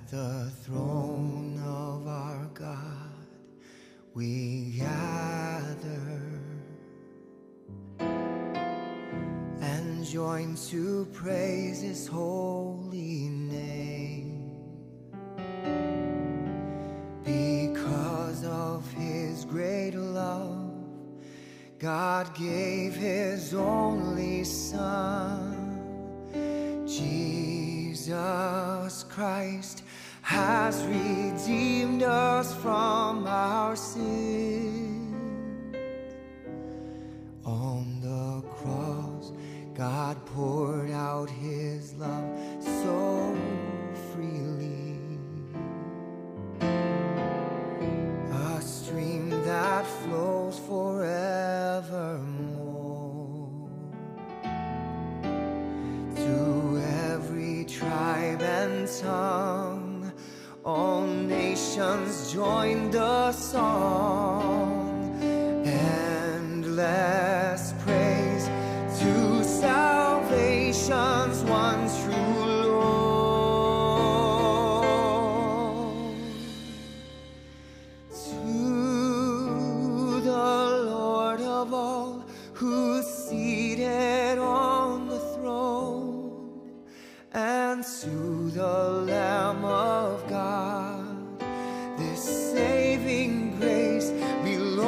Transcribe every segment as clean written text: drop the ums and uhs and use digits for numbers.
the throne of our God we gather and join to praise His holy name. Because of His great love, God gave His only Son. Jesus Christ has redeemed us from our sins. On the cross, God poured out His love so freely, a stream that flows forevermore. To every tribe and tongue, all nations join the song. Endless praise to salvation's one true Lord. To the Lord of all, who's seated on the throne, and to the Lamb of God, this saving grace belongs.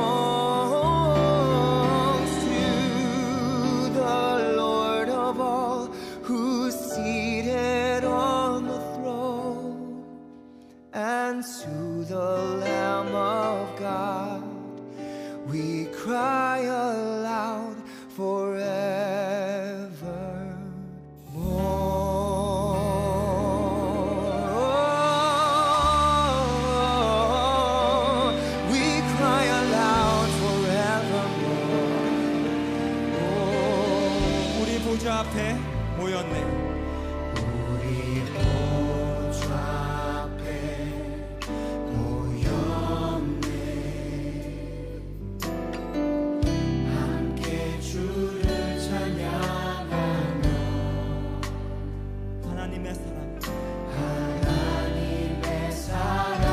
To the Lord of all, who's seated on the throne, and to the Lamb of God, we cry aloud forevermore. 보좌 앞에 모였네. 우리 보좌 앞에 모였네. 함께 주를 찬양하며 하나님의 사랑, 하나님의 사랑,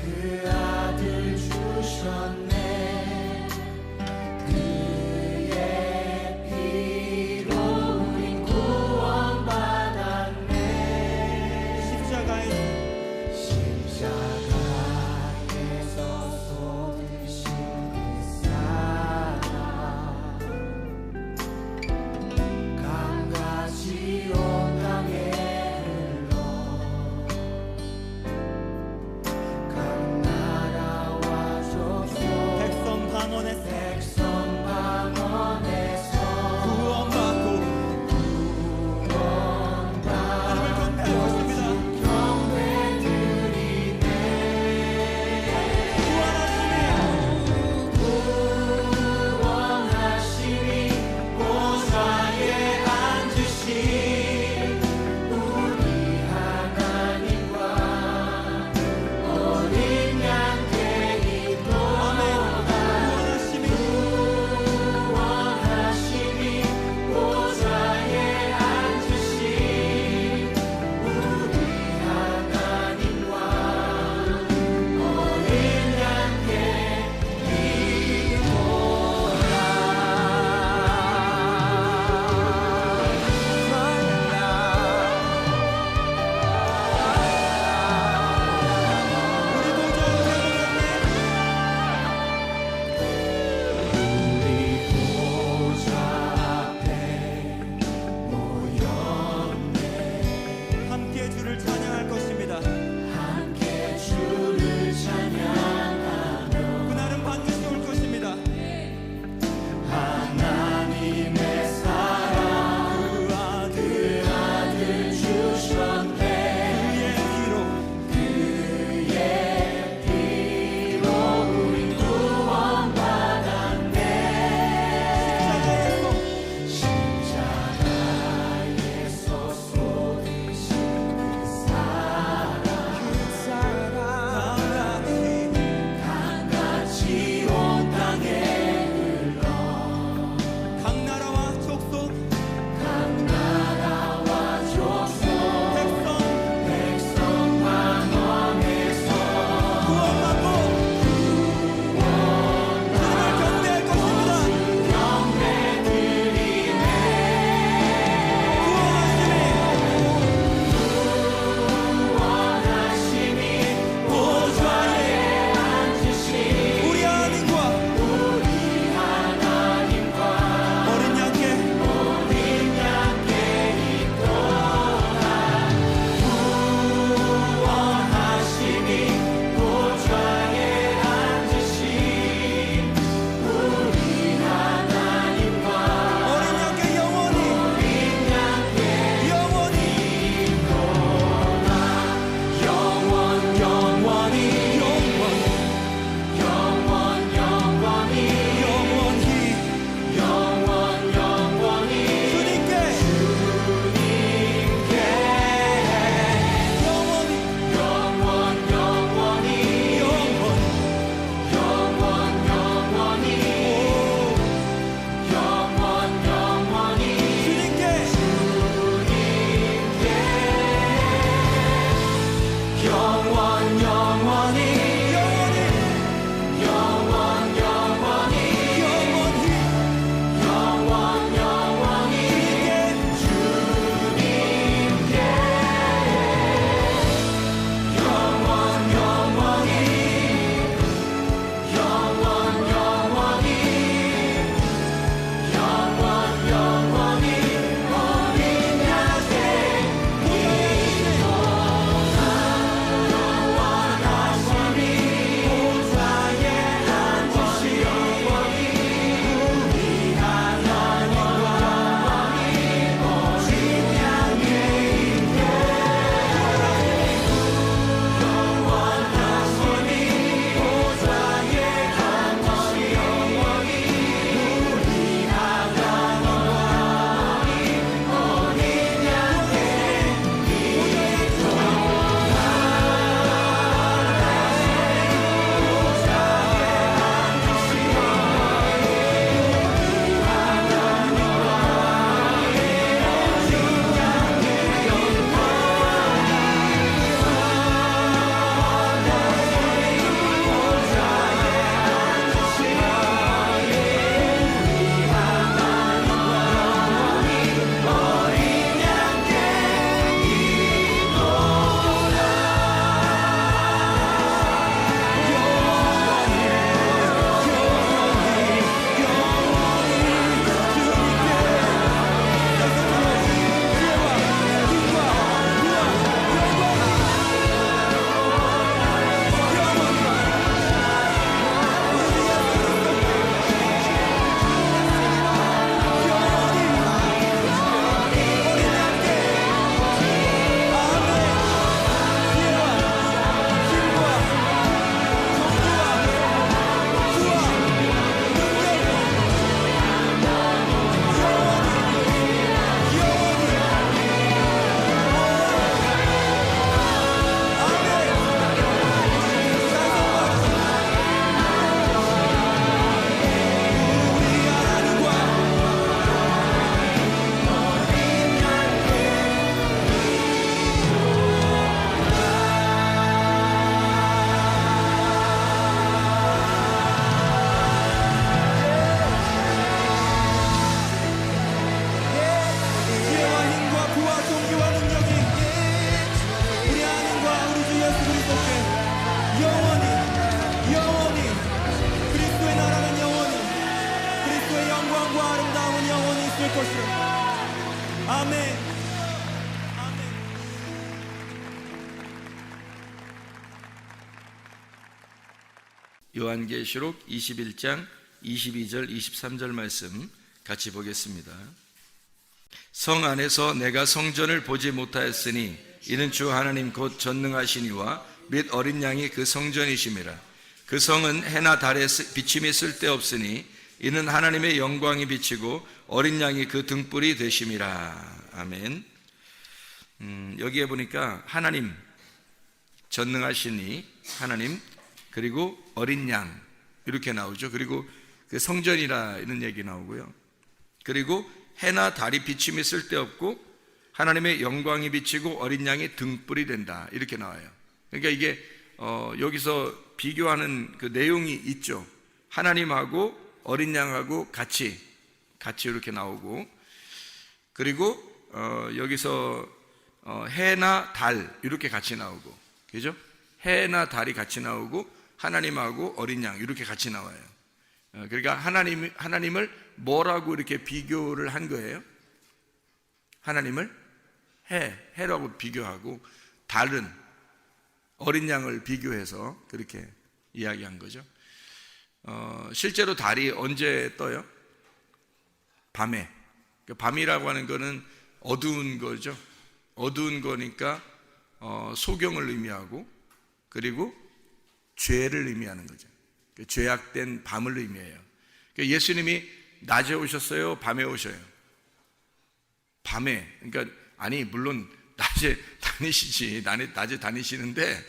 그 아들 주셨네. 그의 피로 우린 구원받았네. 아멘. 요한계시록 21장 22절 23절 말씀 같이 보겠습니다. 성 안에서 내가 성전을 보지 못하였으니 이는 주 하나님 곧 전능하시니와 및 어린 양이 그 성전이심이라. 그 성은 해나 달에 비침이 쓸데없으니 이는 하나님의 영광이 비치고 어린 양이 그 등불이 되심이라. 아멘. 여기에 보니까 하나님, 전능하시니 하나님, 그리고 어린 양 이렇게 나오죠. 그리고 그 성전이라 이런 얘기 나오고요. 그리고 해나 달이 비침이 쓸데없고 하나님의 영광이 비치고 어린 양이 등불이 된다 이렇게 나와요. 그러니까 이게 여기서 비교하는 그 내용이 있죠. 하나님하고 어린 양하고 같이 이렇게 나오고, 그리고 여기서 해나 달 이렇게 같이 나오고, 그죠? 해나 달이 같이 나오고 하나님하고 어린 양 이렇게 같이 나와요. 그러니까 하나님을 뭐라고 이렇게 비교를 한 거예요? 하나님을 해라고 비교하고 달은 어린 양을 비교해서 그렇게 이야기한 거죠. 실제로 달이 언제 떠요? 밤에. 밤이라고 하는 거는 어두운 거죠. 어두운 거니까 소경을 의미하고, 그리고 죄를 의미하는 거죠. 죄악된 밤을 의미해요. 예수님이 낮에 오셨어요? 밤에 오셔요? 밤에. 그러니까 아니 물론 낮에 다니시지, 낮에 다니시는데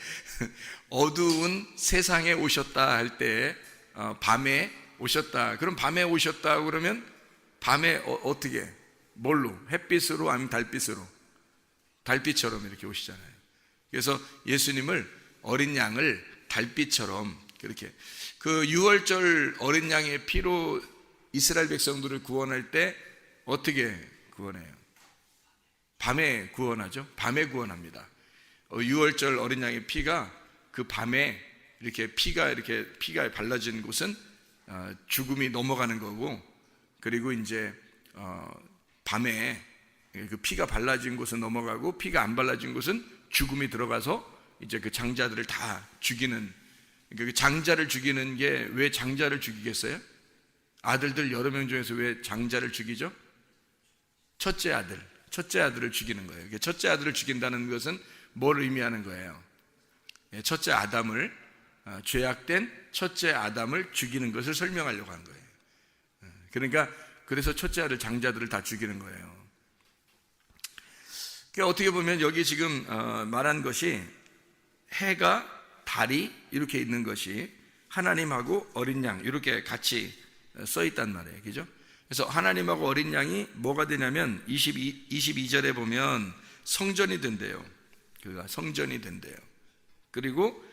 어두운 세상에 오셨다 할 때 밤에 오셨다. 그럼 밤에 오셨다 그러면 밤에 어떻게? 뭘로? 햇빛으로 아니면 달빛으로? 달빛처럼 이렇게 오시잖아요. 그래서 예수님을, 어린 양을 달빛처럼 그렇게, 그 유월절 어린 양의 피로 이스라엘 백성들을 구원할 때 어떻게 구원해요? 밤에 구원하죠. 밤에 구원합니다. 유월절 어린 양의 피가 그 밤에 이렇게 피가 발라진 곳은 죽음이 넘어가는 거고, 그리고 이제 밤에 그 피가 발라진 곳은 넘어가고 피가 안 발라진 곳은 죽음이 들어가서 이제 그 장자들을 다 죽이는, 그러니까 그 장자를 죽이는 게, 왜 장자를 죽이겠어요? 아들들 여러 명 중에서 왜 장자를 죽이죠? 첫째 아들을 죽이는 거예요. 첫째 아들을 죽인다는 것은 뭘 의미하는 거예요? 첫째 아담을, 죄악된 첫째 아담을 죽이는 것을 설명하려고 한 거예요. 그러니까 그래서 첫째 아들 장자들을 다 죽이는 거예요. 그러니까 어떻게 보면 여기 지금 말한 것이 해가, 달이 이렇게 있는 것이 하나님하고 어린 양 이렇게 같이 써 있단 말이에요. 그죠? 그래서 하나님하고 어린 양이 뭐가 되냐면 22절에 보면 성전이 된대요. 그가 성전이 된대요. 그리고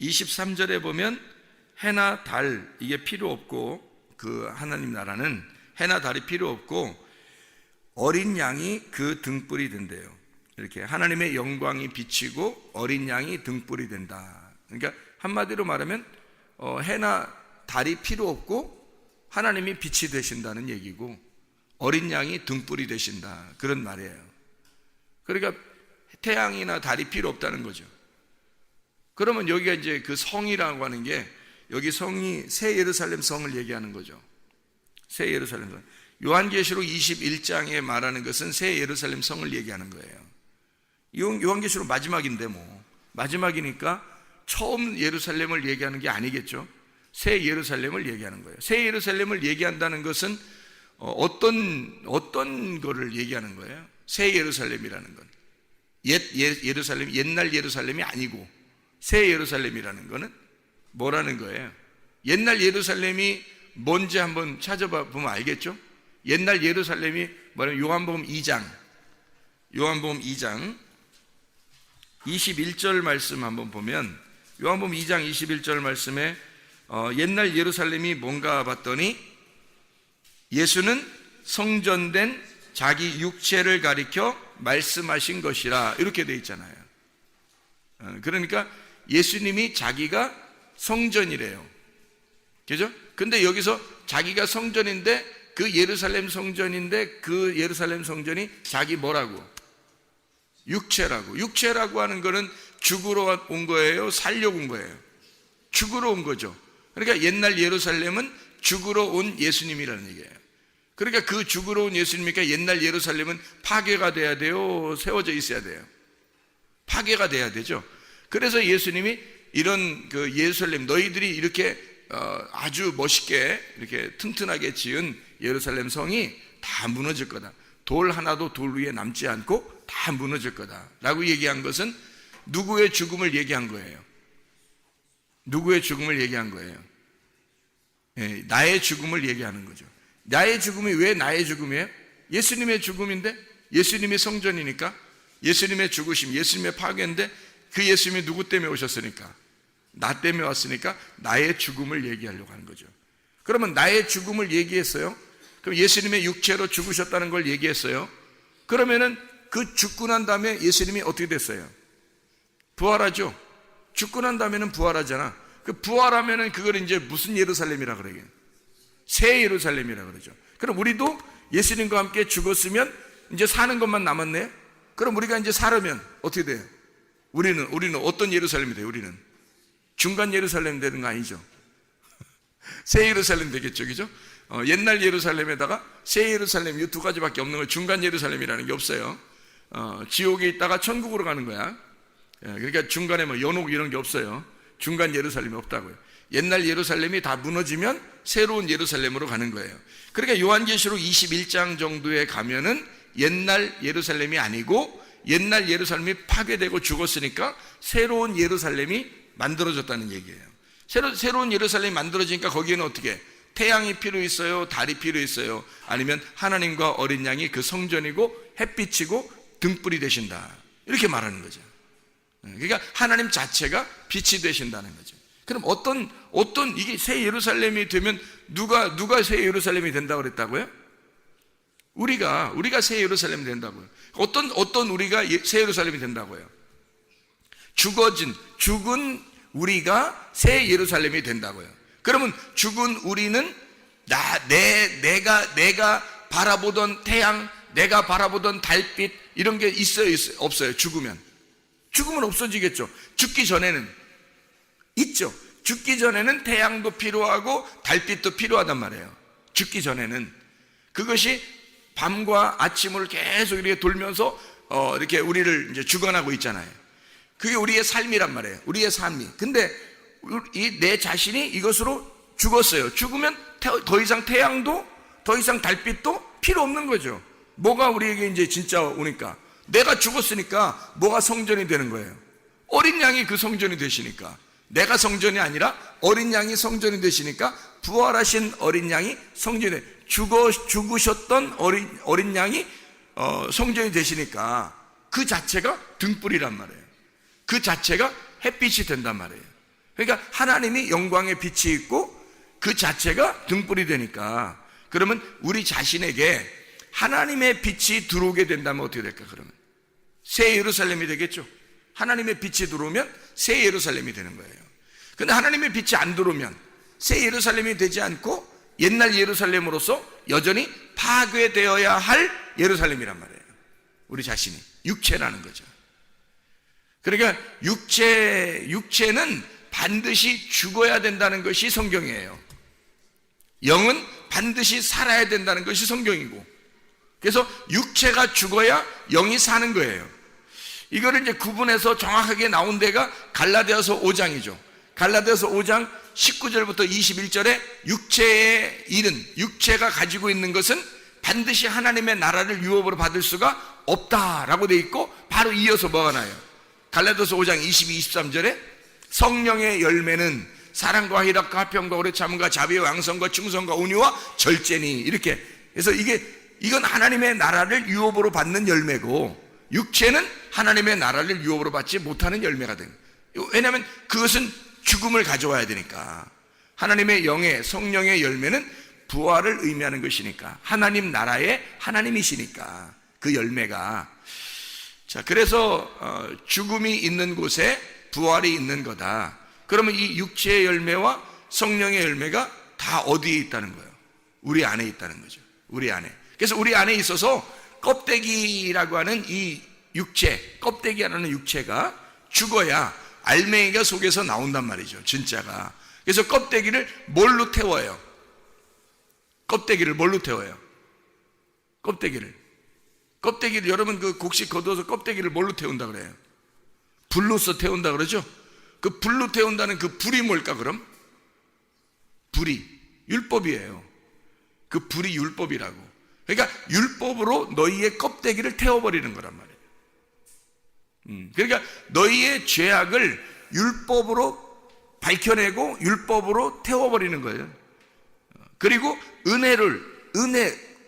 23절에 보면 해나 달 이게 필요 없고, 그 하나님 나라는 해나 달이 필요 없고 어린 양이 그 등불이 된대요. 이렇게 하나님의 영광이 비치고 어린 양이 등불이 된다. 그러니까 한마디로 말하면 해나 달이 필요 없고 하나님이 빛이 되신다는 얘기고 어린 양이 등불이 되신다, 그런 말이에요. 그러니까 태양이나 달이 필요 없다는 거죠. 그러면 여기가 이제 그 성이라고 하는 게, 여기 성이 새 예루살렘 성을 얘기하는 거죠. 새 예루살렘 성. 요한계시록 21장에 말하는 것은 새 예루살렘 성을 얘기하는 거예요. 요한계시록 마지막인데 마지막이니까 처음 예루살렘을 얘기하는 게 아니겠죠. 새 예루살렘을 얘기하는 거예요. 새 예루살렘을 얘기한다는 것은 어떤 거를 얘기하는 거예요? 새 예루살렘이라는 건 예루살렘, 옛날 예루살렘이 아니고 새 예루살렘이라는 거는 뭐라는 거예요? 옛날 예루살렘이 뭔지 한번 찾아봐 보면 알겠죠? 옛날 예루살렘이 뭐냐면 요한복음 2장 21절 말씀 한번 보면, 요한복음 2장 21절 말씀에 옛날 예루살렘이 뭔가 봤더니 예수는 성전된 자기 육체를 가리켜 말씀하신 것이라 이렇게 돼 있잖아요. 그러니까 예수님이 자기가 성전이래요. 그죠? 근데 여기서 자기가 성전인데 그 예루살렘 성전인데 그 예루살렘 성전이 자기 뭐라고? 육체라고. 육체라고 하는 거는 죽으러 온 거예요? 살려고 온 거예요? 죽으러 온 거죠. 그러니까 옛날 예루살렘은 죽으러 온 예수님이라는 얘기예요. 그러니까 그 죽으러 온 예수님이니까 옛날 예루살렘은 파괴가 돼야 돼요? 세워져 있어야 돼요? 파괴가 돼야 되죠. 그래서 예수님이 이런 그 예루살렘, 너희들이 이렇게 아주 멋있게 이렇게 튼튼하게 지은 예루살렘 성이 다 무너질 거다. 돌 하나도 돌 위에 남지 않고 다 무너질 거다 라고 얘기한 것은 누구의 죽음을 얘기한 거예요? 누구의 죽음을 얘기한 거예요? 예, 나의 죽음을 얘기하는 거죠. 나의 죽음이 왜 나의 죽음이에요? 예수님의 죽음인데, 예수님의 성전이니까, 예수님의 죽으심, 예수님의 파괴인데, 그 예수님이 누구 때문에 오셨으니까? 나 때문에 왔으니까 나의 죽음을 얘기하려고 하는 거죠. 그러면 나의 죽음을 얘기했어요. 그럼 예수님의 육체로 죽으셨다는 걸 얘기했어요. 그러면은 그 죽고 난 다음에 예수님이 어떻게 됐어요? 부활하죠. 죽고 난 다음에는 부활하잖아. 그 부활하면은 그걸 이제 무슨 예루살렘이라 그래요? 새 예루살렘이라 그러죠. 그럼 우리도 예수님과 함께 죽었으면 이제 사는 것만 남았네. 그럼 우리가 이제 살으면 어떻게 돼요? 우리는 어떤 예루살렘이 돼요? 우리는 중간 예루살렘 되는 거 아니죠? 새 예루살렘 되겠죠, 그죠? 옛날 예루살렘에다가 새 예루살렘, 이 두 가지밖에 없는 걸 중간 예루살렘이라는 게 없어요. 지옥에 있다가 천국으로 가는 거야. 그러니까 중간에 뭐 연옥 이런 게 없어요. 중간 예루살렘이 없다고요. 옛날 예루살렘이 다 무너지면 새로운 예루살렘으로 가는 거예요. 그러니까 요한계시록 21장 정도에 가면은 옛날 예루살렘이 아니고 옛날 예루살렘이 파괴되고 죽었으니까 새로운 예루살렘이 만들어졌다는 얘기예요. 새로운 예루살렘이 만들어지니까 거기에는 어떻게? 태양이 필요 있어요? 달이 필요 있어요? 아니면 하나님과 어린 양이 그 성전이고 햇빛이고 등불이 되신다, 이렇게 말하는 거죠. 그러니까 하나님 자체가 빛이 되신다는 거죠. 그럼 어떤 이게 새 예루살렘이 되면 누가 새 예루살렘이 된다고 그랬다고요? 우리가 새 예루살렘이 된다고요. 어떤 우리가 새 예루살렘이 된다고요? 죽은 우리가 새 예루살렘이 된다고요. 그러면 죽은 우리는 내가 바라보던 태양, 내가 바라보던 달빛 이런 게 있어요, 없어요? 죽으면 없어지겠죠. 죽기 전에는 있죠. 죽기 전에는 태양도 필요하고 달빛도 필요하단 말이에요. 죽기 전에는 그것이 밤과 아침을 계속 이렇게 돌면서 이렇게 우리를 이제 주관하고 있잖아요. 그게 우리의 삶이란 말이에요. 우리의 삶이. 근데 내 자신이 이것으로 죽었어요. 죽으면 더 이상 태양도 더 이상 달빛도 필요 없는 거죠. 뭐가 우리에게 이제 진짜 오니까? 내가 죽었으니까 뭐가 성전이 되는 거예요? 어린 양이 그 성전이 되시니까. 내가 성전이 아니라 어린 양이 성전이 되시니까 부활하신 어린 양이 성전이 돼. 죽으셨던 어린 양이 성전이 되시니까 그 자체가 등불이란 말이에요. 그 자체가 햇빛이 된단 말이에요. 그러니까 하나님이 영광의 빛이 있고 그 자체가 등불이 되니까, 그러면 우리 자신에게 하나님의 빛이 들어오게 된다면 어떻게 될까? 그러면 새 예루살렘이 되겠죠. 하나님의 빛이 들어오면 새 예루살렘이 되는 거예요. 근데 하나님의 빛이 안 들어오면 새 예루살렘이 되지 않고 옛날 예루살렘으로서 여전히 파괴되어야 할 예루살렘이란 말이에요. 우리 자신이 육체라는 거죠. 그러니까 육체는 반드시 죽어야 된다는 것이 성경이에요. 영은 반드시 살아야 된다는 것이 성경이고, 그래서 육체가 죽어야 영이 사는 거예요. 이거를 이제 구분해서 정확하게 나온 데가 갈라디아서 5장이죠. 갈라디아서 5장 19절부터 21절에 육체의 일은, 육체가 가지고 있는 것은 반드시 하나님의 나라를 유업으로 받을 수가 없다라고 돼 있고, 바로 이어서 뭐가 나요? 갈라디아서 5장 22, 23절에 성령의 열매는 사랑과 희락과 화평과 오래 참음과 자비와 양성과 충성과 온유와 절제니, 이렇게. 그래서 이건 하나님의 나라를 유업으로 받는 열매고, 육체는 하나님의 나라를 유업으로 받지 못하는 열매가 된 거예요. 왜냐하면 그것은 죽음을 가져와야 되니까. 하나님의 영의 성령의 열매는 부활을 의미하는 것이니까, 하나님 나라의 하나님이시니까 그 열매가. 자, 그래서 죽음이 있는 곳에 부활이 있는 거다. 그러면 이 육체의 열매와 성령의 열매가 다 어디에 있다는 거예요? 우리 안에 있다는 거죠. 우리 안에. 그래서 우리 안에 있어서 껍데기라고 하는 이 육체, 껍데기라는 육체가 죽어야 알맹이가 속에서 나온단 말이죠, 진짜가. 그래서 껍데기를 뭘로 태워요? 껍데기를 뭘로 태워요? 껍데기를 여러분 그 곡식 거두어서 껍데기를 뭘로 태운다 그래요? 불로서 태운다 그러죠? 그 불로 태운다는 그 불이 뭘까 그럼? 불이 율법이에요. 그 불이 율법이라고. 그러니까 율법으로 너희의 껍데기를 태워버리는 거란 말이에요. 그러니까 너희의 죄악을 율법으로 밝혀내고 율법으로 태워버리는 거예요. 그리고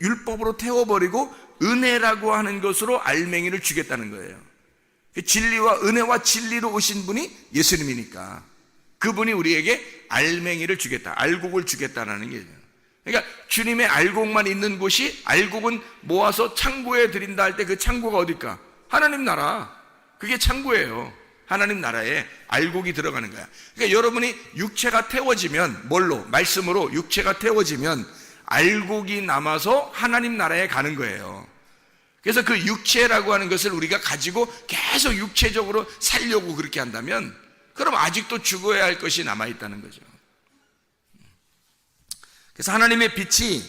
율법으로 태워버리고 은혜라고 하는 것으로 알맹이를 주겠다는 거예요. 진리와 은혜와 진리로 오신 분이 예수님이니까 그분이 우리에게 알맹이를 주겠다, 알곡을 주겠다라는 게. 그러니까 주님의 알곡만 있는 곳이, 알곡은 모아서 창고에 드린다 할 때 그 창고가 어딜까? 하나님 나라. 그게 창고예요. 하나님 나라에 알곡이 들어가는 거야. 그러니까 여러분이 육체가 태워지면, 뭘로? 말씀으로 육체가 태워지면 알곡이 남아서 하나님 나라에 가는 거예요. 그래서 그 육체라고 하는 것을 우리가 가지고 계속 육체적으로 살려고 그렇게 한다면, 그럼 아직도 죽어야 할 것이 남아있다는 거죠. 그래서 하나님의 빛이,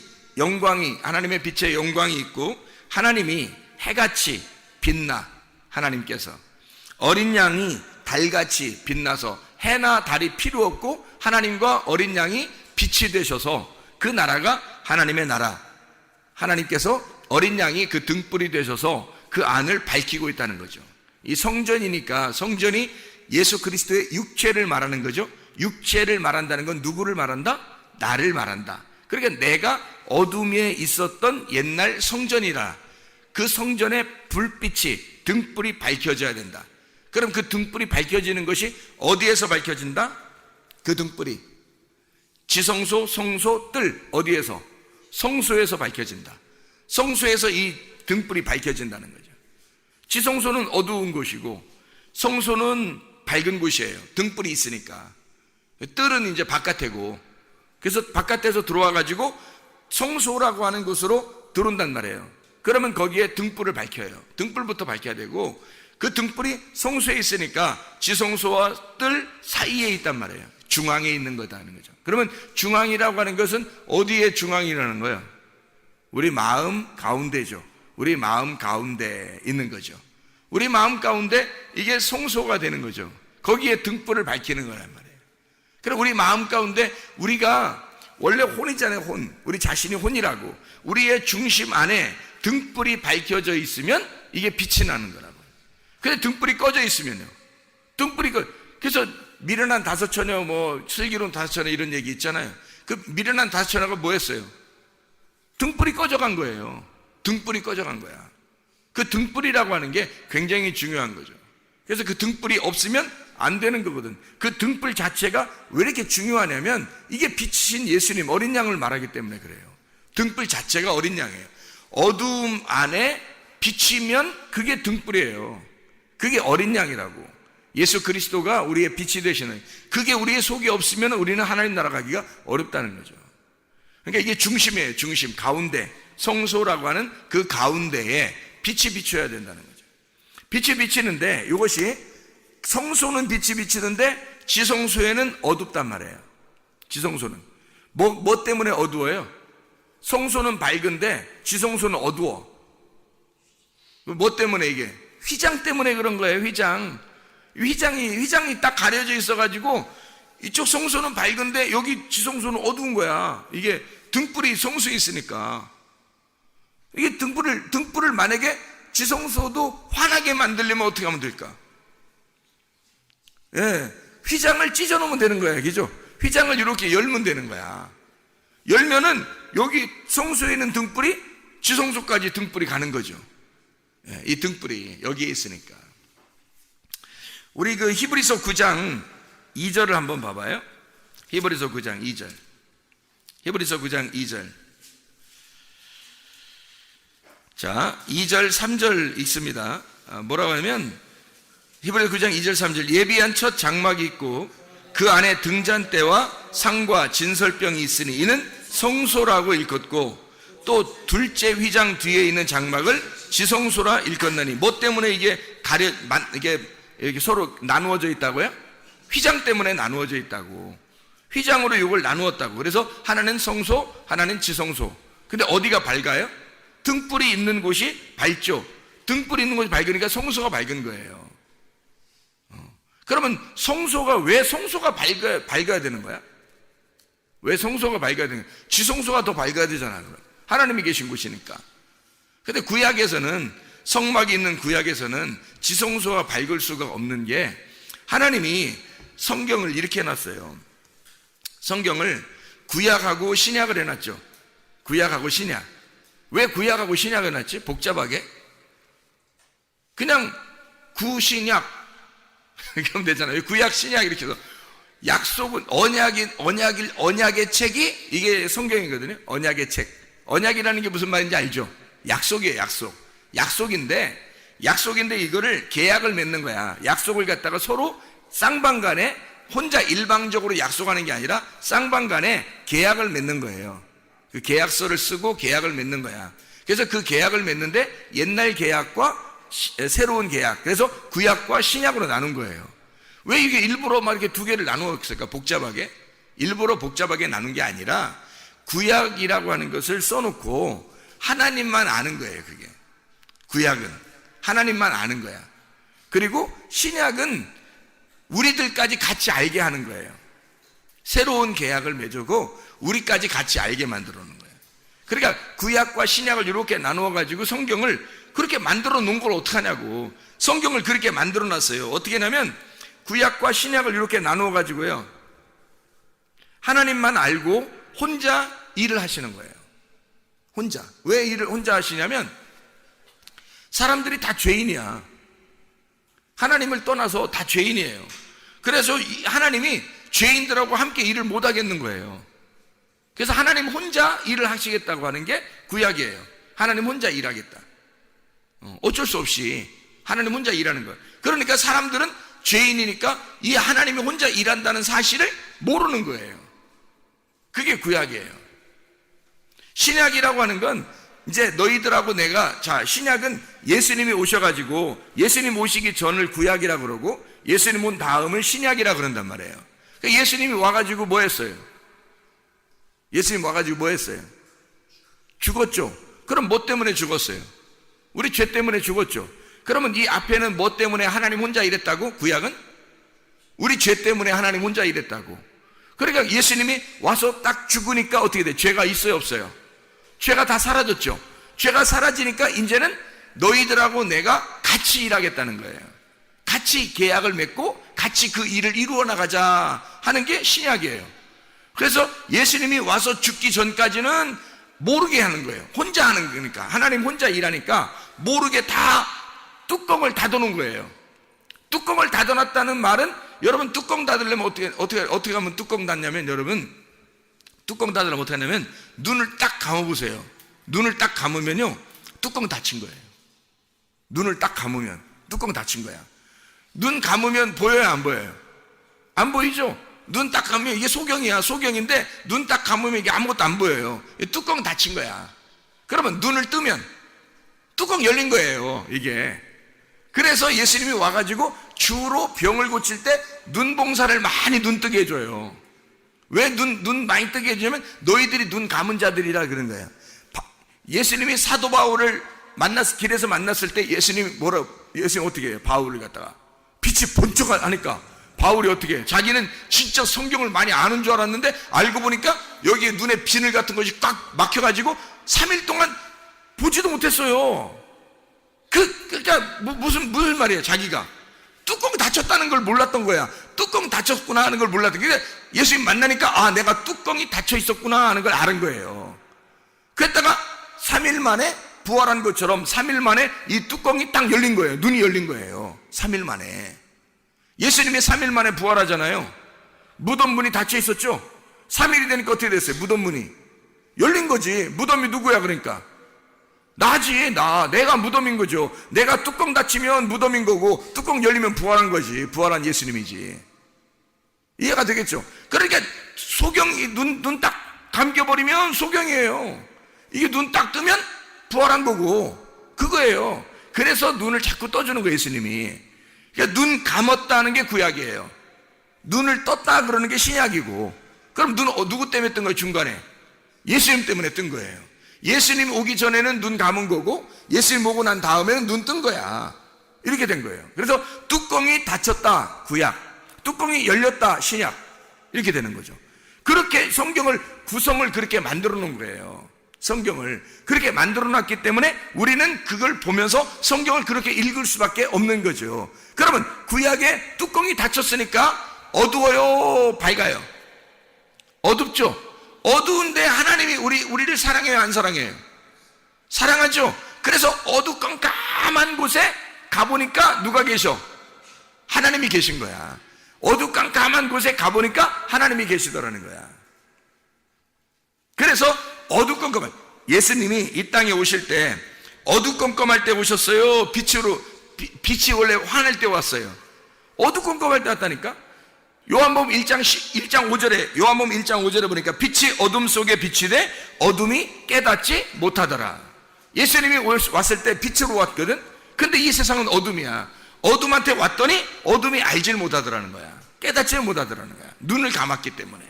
하나님의 빛의 영광이 있고, 하나님이 해같이 빛나, 하나님께서 어린 양이 달같이 빛나서 해나 달이 필요 없고 하나님과 어린 양이 빛이 되셔서 그 나라가 하나님의 나라, 하나님께서 어린 양이 그 등불이 되셔서 그 안을 밝히고 있다는 거죠. 이 성전이니까, 성전이 예수 그리스도의 육체를 말하는 거죠. 육체를 말한다는 건 누구를 말한다? 나를 말한다. 그러니까 내가 어둠에 있었던 옛날 성전이라, 그 성전의 불빛이, 등불이 밝혀져야 된다. 그럼 그 등불이 밝혀지는 것이 어디에서 밝혀진다? 그 등불이 지성소, 성소, 뜰, 어디에서? 성소에서 밝혀진다. 성소에서 이 등불이 밝혀진다는 거죠. 지성소는 어두운 곳이고 성소는 밝은 곳이에요. 등불이 있으니까. 뜰은 이제 바깥이고, 그래서 바깥에서 들어와 가지고 성소라고 하는 곳으로 들어온단 말이에요. 그러면 거기에 등불을 밝혀요. 등불부터 밝혀야 되고, 그 등불이 성소에 있으니까 지성소와 뜰 사이에 있단 말이에요. 중앙에 있는 거다 하는 거죠. 그러면 중앙이라고 하는 것은 어디에 중앙이라는 거예요? 우리 마음 가운데죠. 우리 마음 가운데 있는 거죠. 우리 마음 가운데 이게 성소가 되는 거죠. 거기에 등불을 밝히는 거란 말이에요. 그럼 우리 마음 가운데, 우리가 원래 혼이잖아요. 혼. 우리 자신이 혼이라고. 우리의 중심 안에 등불이 밝혀져 있으면 이게 빛이 나는 거라고. 근데 등불이 꺼져 있으면요, 그래서 미련한 다섯 처녀, 슬기로운 다섯 처녀 이런 얘기 있잖아요. 그 미련한 다섯 처녀가 뭐 했어요? 등불이 꺼져간 거예요. 등불이 꺼져간 거야. 그 등불이라고 하는 게 굉장히 중요한 거죠. 그래서 그 등불이 없으면 안 되는 거거든. 그 등불 자체가 왜 이렇게 중요하냐면, 이게 빛이신 예수님, 어린 양을 말하기 때문에 그래요. 등불 자체가 어린 양이에요. 어두움 안에 비치면 그게 등불이에요. 그게 어린 양이라고. 예수 그리스도가 우리의 빛이 되시는, 그게 우리의 속에 없으면 우리는 하나님 나라 가기가 어렵다는 거죠. 그러니까 이게 중심이에요. 중심, 가운데, 성소라고 하는 그 가운데에 빛이 비춰야 된다는 거죠. 빛이 비치는데, 이것이 성소는 빛이 비치는데 지성소에는 어둡단 말이에요. 지성소는 뭐 때문에 어두워요? 성소는 밝은데 지성소는 어두워. 뭐 때문에? 이게 휘장 때문에 그런 거예요. 휘장이 딱 가려져 있어가지고 이쪽 성소는 밝은데 여기 지성소는 어두운 거야. 이게 등불이 성소에 있으니까. 이게 등불을 만약에 지성소도 환하게 만들려면 어떻게 하면 될까? 휘장을 찢어 놓으면 되는 거야. 그죠? 휘장을 이렇게 열면 되는 거야. 열면은 여기 성소에 있는 등불이 지성소까지 등불이 가는 거죠. 이 등불이 여기에 있으니까. 우리 그 히브리서 9장 2절을 한번 봐봐요. 히브리서 9장 2절. 히브리서 9장 2절. 자, 2절 3절 있습니다. 뭐라고 하냐면, 히브리서 9장 2절 3절. 예비한 첫 장막이 있고 그 안에 등잔대와 상과 진설병이 있으니 이는 성소라고 일컫고 또 둘째 휘장 뒤에 있는 장막을 지성소라 일컫느니. 뭐 때문에 이게 이게 서로 나누어져 있다고요? 휘장 때문에 나누어져 있다고. 휘장으로 이걸 나누었다고. 그래서 하나는 성소, 하나는 지성소. 근데 어디가 밝아요? 등불이 있는 곳이 밝죠. 등불이 있는 곳이 밝으니까 성소가 밝은 거예요. 그러면 왜 성소가 밝아야 되는 거야? 왜 성소가 밝아야 되는 거야? 지성소가 더 밝아야 되잖아. 하나님이 계신 곳이니까. 근데 구약에서는, 성막이 있는 구약에서는 지성소가 밝을 수가 없는 게, 하나님이 성경을 이렇게 해놨어요. 성경을 구약하고 신약을 해놨죠. 구약하고 신약. 왜 구약하고 신약을 해놨지? 복잡하게? 그냥 구신약 이렇게 하면 되잖아요. 구약 신약 이렇게 해서 약속은 언약의 책이 이게 성경이거든요. 언약의 책. 언약이라는 게 무슨 말인지 알죠? 약속이에요. 약속인데 이거를 계약을 맺는 거야. 약속을 갖다가 서로 쌍방간에 혼자 일방적으로 약속하는 게 아니라 쌍방간에 계약을 맺는 거예요. 그 계약서를 쓰고 계약을 맺는 거야. 그래서 그 계약을 맺는데 옛날 계약과 새로운 계약, 그래서 구약과 신약으로 나눈 거예요. 왜 이게 일부러 막 이렇게 두 개를 나누었을까? 복잡하게? 일부러 복잡하게 나눈 게 아니라 구약이라고 하는 것을 써놓고 하나님만 아는 거예요. 그게 구약은 하나님만 아는 거야. 그리고 신약은 우리들까지 같이 알게 하는 거예요. 새로운 계약을 맺고 우리까지 같이 알게 만들어 놓은 거예요. 그러니까 구약과 신약을 이렇게 나누어 가지고 성경을 그렇게 만들어 놓은 걸 어떡하냐고. 성경을 그렇게 만들어 놨어요. 어떻게 하냐면 구약과 신약을 이렇게 나누어 가지고요, 하나님만 알고 혼자 일을 하시는 거예요. 혼자. 왜 일을 혼자 하시냐면 사람들이 다 죄인이야. 하나님을 떠나서 다 죄인이에요. 그래서 하나님이 죄인들하고 함께 일을 못 하겠는 거예요. 그래서 하나님 혼자 일을 하시겠다고 하는 게 구약이에요. 하나님 혼자 일하겠다. 어쩔 수 없이 하나님 혼자 일하는 거예요. 그러니까 사람들은 죄인이니까 이 하나님이 혼자 일한다는 사실을 모르는 거예요. 그게 구약이에요. 신약이라고 하는 건 이제 너희들하고 내가, 자, 신약은 예수님이 오셔가지고 예수님 오시기 전을 구약이라 그러고 예수님 온 다음을 신약이라 그런단 말이에요. 그러니까 예수님이 와가지고 뭐 했어요? 예수님 와가지고 뭐 했어요? 죽었죠. 그럼 뭐 때문에 죽었어요? 우리 죄 때문에 죽었죠. 그러면 이 앞에는 뭐 때문에 하나님 혼자 일했다고? 구약은? 우리 죄 때문에 하나님 혼자 일했다고. 그러니까 예수님이 와서 딱 죽으니까 어떻게 돼? 죄가 있어요, 없어요? 죄가 다 사라졌죠. 죄가 사라지니까 이제는 너희들하고 내가 같이 일하겠다는 거예요. 같이 계약을 맺고 같이 그 일을 이루어 나가자 하는 게 신약이에요. 그래서 예수님이 와서 죽기 전까지는 모르게 하는 거예요. 혼자 하는 거니까. 하나님 혼자 일하니까 모르게 다 뚜껑을 닫아놓은 거예요. 뚜껑을 닫아놨다는 말은, 여러분 뚜껑 닫으려면 어떻게 하면 뚜껑 닫냐면, 여러분 뚜껑 닫으려면 어떻게 하냐면 눈을 딱 감아보세요. 눈을 딱 감으면요 뚜껑 닫힌 거예요. 눈을 딱 감으면 뚜껑 닫힌 거야. 눈 감으면 보여요, 안 보여요? 안 보이죠? 눈 딱 감으면 이게 소경이야. 소경인데 눈 딱 감으면 이게 아무것도 안 보여요. 뚜껑 닫힌 거야. 그러면 눈을 뜨면 뚜껑 열린 거예요, 이게. 그래서 예수님이 와가지고 주로 병을 고칠 때 눈봉사를 많이 눈뜨게 해줘요. 왜 눈 많이 뜨게 해주냐면 너희들이 눈 감은 자들이라 그런 거예요. 예수님이 사도 바울을 길에서 만났을 때 예수님 어떻게 해요? 바울을 갖다가 빛이 번쩍 하니까 바울이 어떻게 해요? 자기는 진짜 성경을 많이 아는 줄 알았는데 알고 보니까 여기에 눈에 비늘 같은 것이 꽉 막혀가지고 3일 동안 보지도 못했어요. 그러니까 무슨 말이에요? 자기가 뚜껑 닫혔다는 걸 몰랐던 거야. 뚜껑 닫혔구나 하는 걸 몰랐던 거야. 그러니까 예수님 만나니까 내가 뚜껑이 닫혀 있었구나 하는 걸 아는 거예요. 그랬다가 3일 만에 부활한 것처럼 3일 만에 이 뚜껑이 딱 열린 거예요. 눈이 열린 거예요. 3일 만에. 예수님이 3일 만에 부활하잖아요. 무덤 문이 닫혀 있었죠. 3일이 되니까 어떻게 됐어요? 무덤 문이 열린 거지. 무덤이 누구야? 그러니까 내가 무덤인 거죠. 내가 뚜껑 닫히면 무덤인 거고 뚜껑 열리면 부활한 거지. 부활한 예수님이지. 이해가 되겠죠? 그러니까 소경이 눈 딱 감겨버리면 소경이에요. 이게 눈 딱 뜨면 부활한 거고 그거예요. 그래서 눈을 자꾸 떠주는 거예요, 예수님이. 그러니까 눈 감았다는 게 구약이에요. 눈을 떴다 그러는 게 신약이고. 그럼 눈 누구 때문에 뜬 거예요? 중간에 예수님 때문에 뜬 거예요. 예수님 오기 전에는 눈 감은 거고 예수님 오고 난 다음에는 눈 뜬 거야. 이렇게 된 거예요. 그래서 뚜껑이 닫혔다 구약, 뚜껑이 열렸다 신약, 이렇게 되는 거죠. 그렇게 성경을 구성을 그렇게 만들어 놓은 거예요. 성경을 그렇게 만들어 놨기 때문에 우리는 그걸 보면서 성경을 그렇게 읽을 수밖에 없는 거죠. 그러면 구약에 뚜껑이 닫혔으니까 어두워요, 밝아요? 어둡죠. 어두운데 하나님이 우리를 사랑해요, 안 사랑해요? 사랑하죠. 그래서 어두컴컴한 곳에 가보니까 누가 계셔? 하나님이 계신 거야. 어두컴컴한 곳에 가보니까 하나님이 계시더라는 거야. 그래서 어두컴컴한, 예수님이 이 땅에 오실 때 어두컴컴할 때 오셨어요? 빛이 원래 환할 때 왔어요? 어두컴컴할 때 왔다니까? 요한복음 1장 5절에, 요한복음 1장 5절에 보니까 빛이 어둠 속에 비치되 어둠이 깨닫지 못하더라. 예수님이 왔을 때 빛으로 왔거든. 근데 이 세상은 어둠이야. 어둠한테 왔더니 어둠이 알질 못하더라는 거야. 깨닫지를 못하더라는 거야. 눈을 감았기 때문에.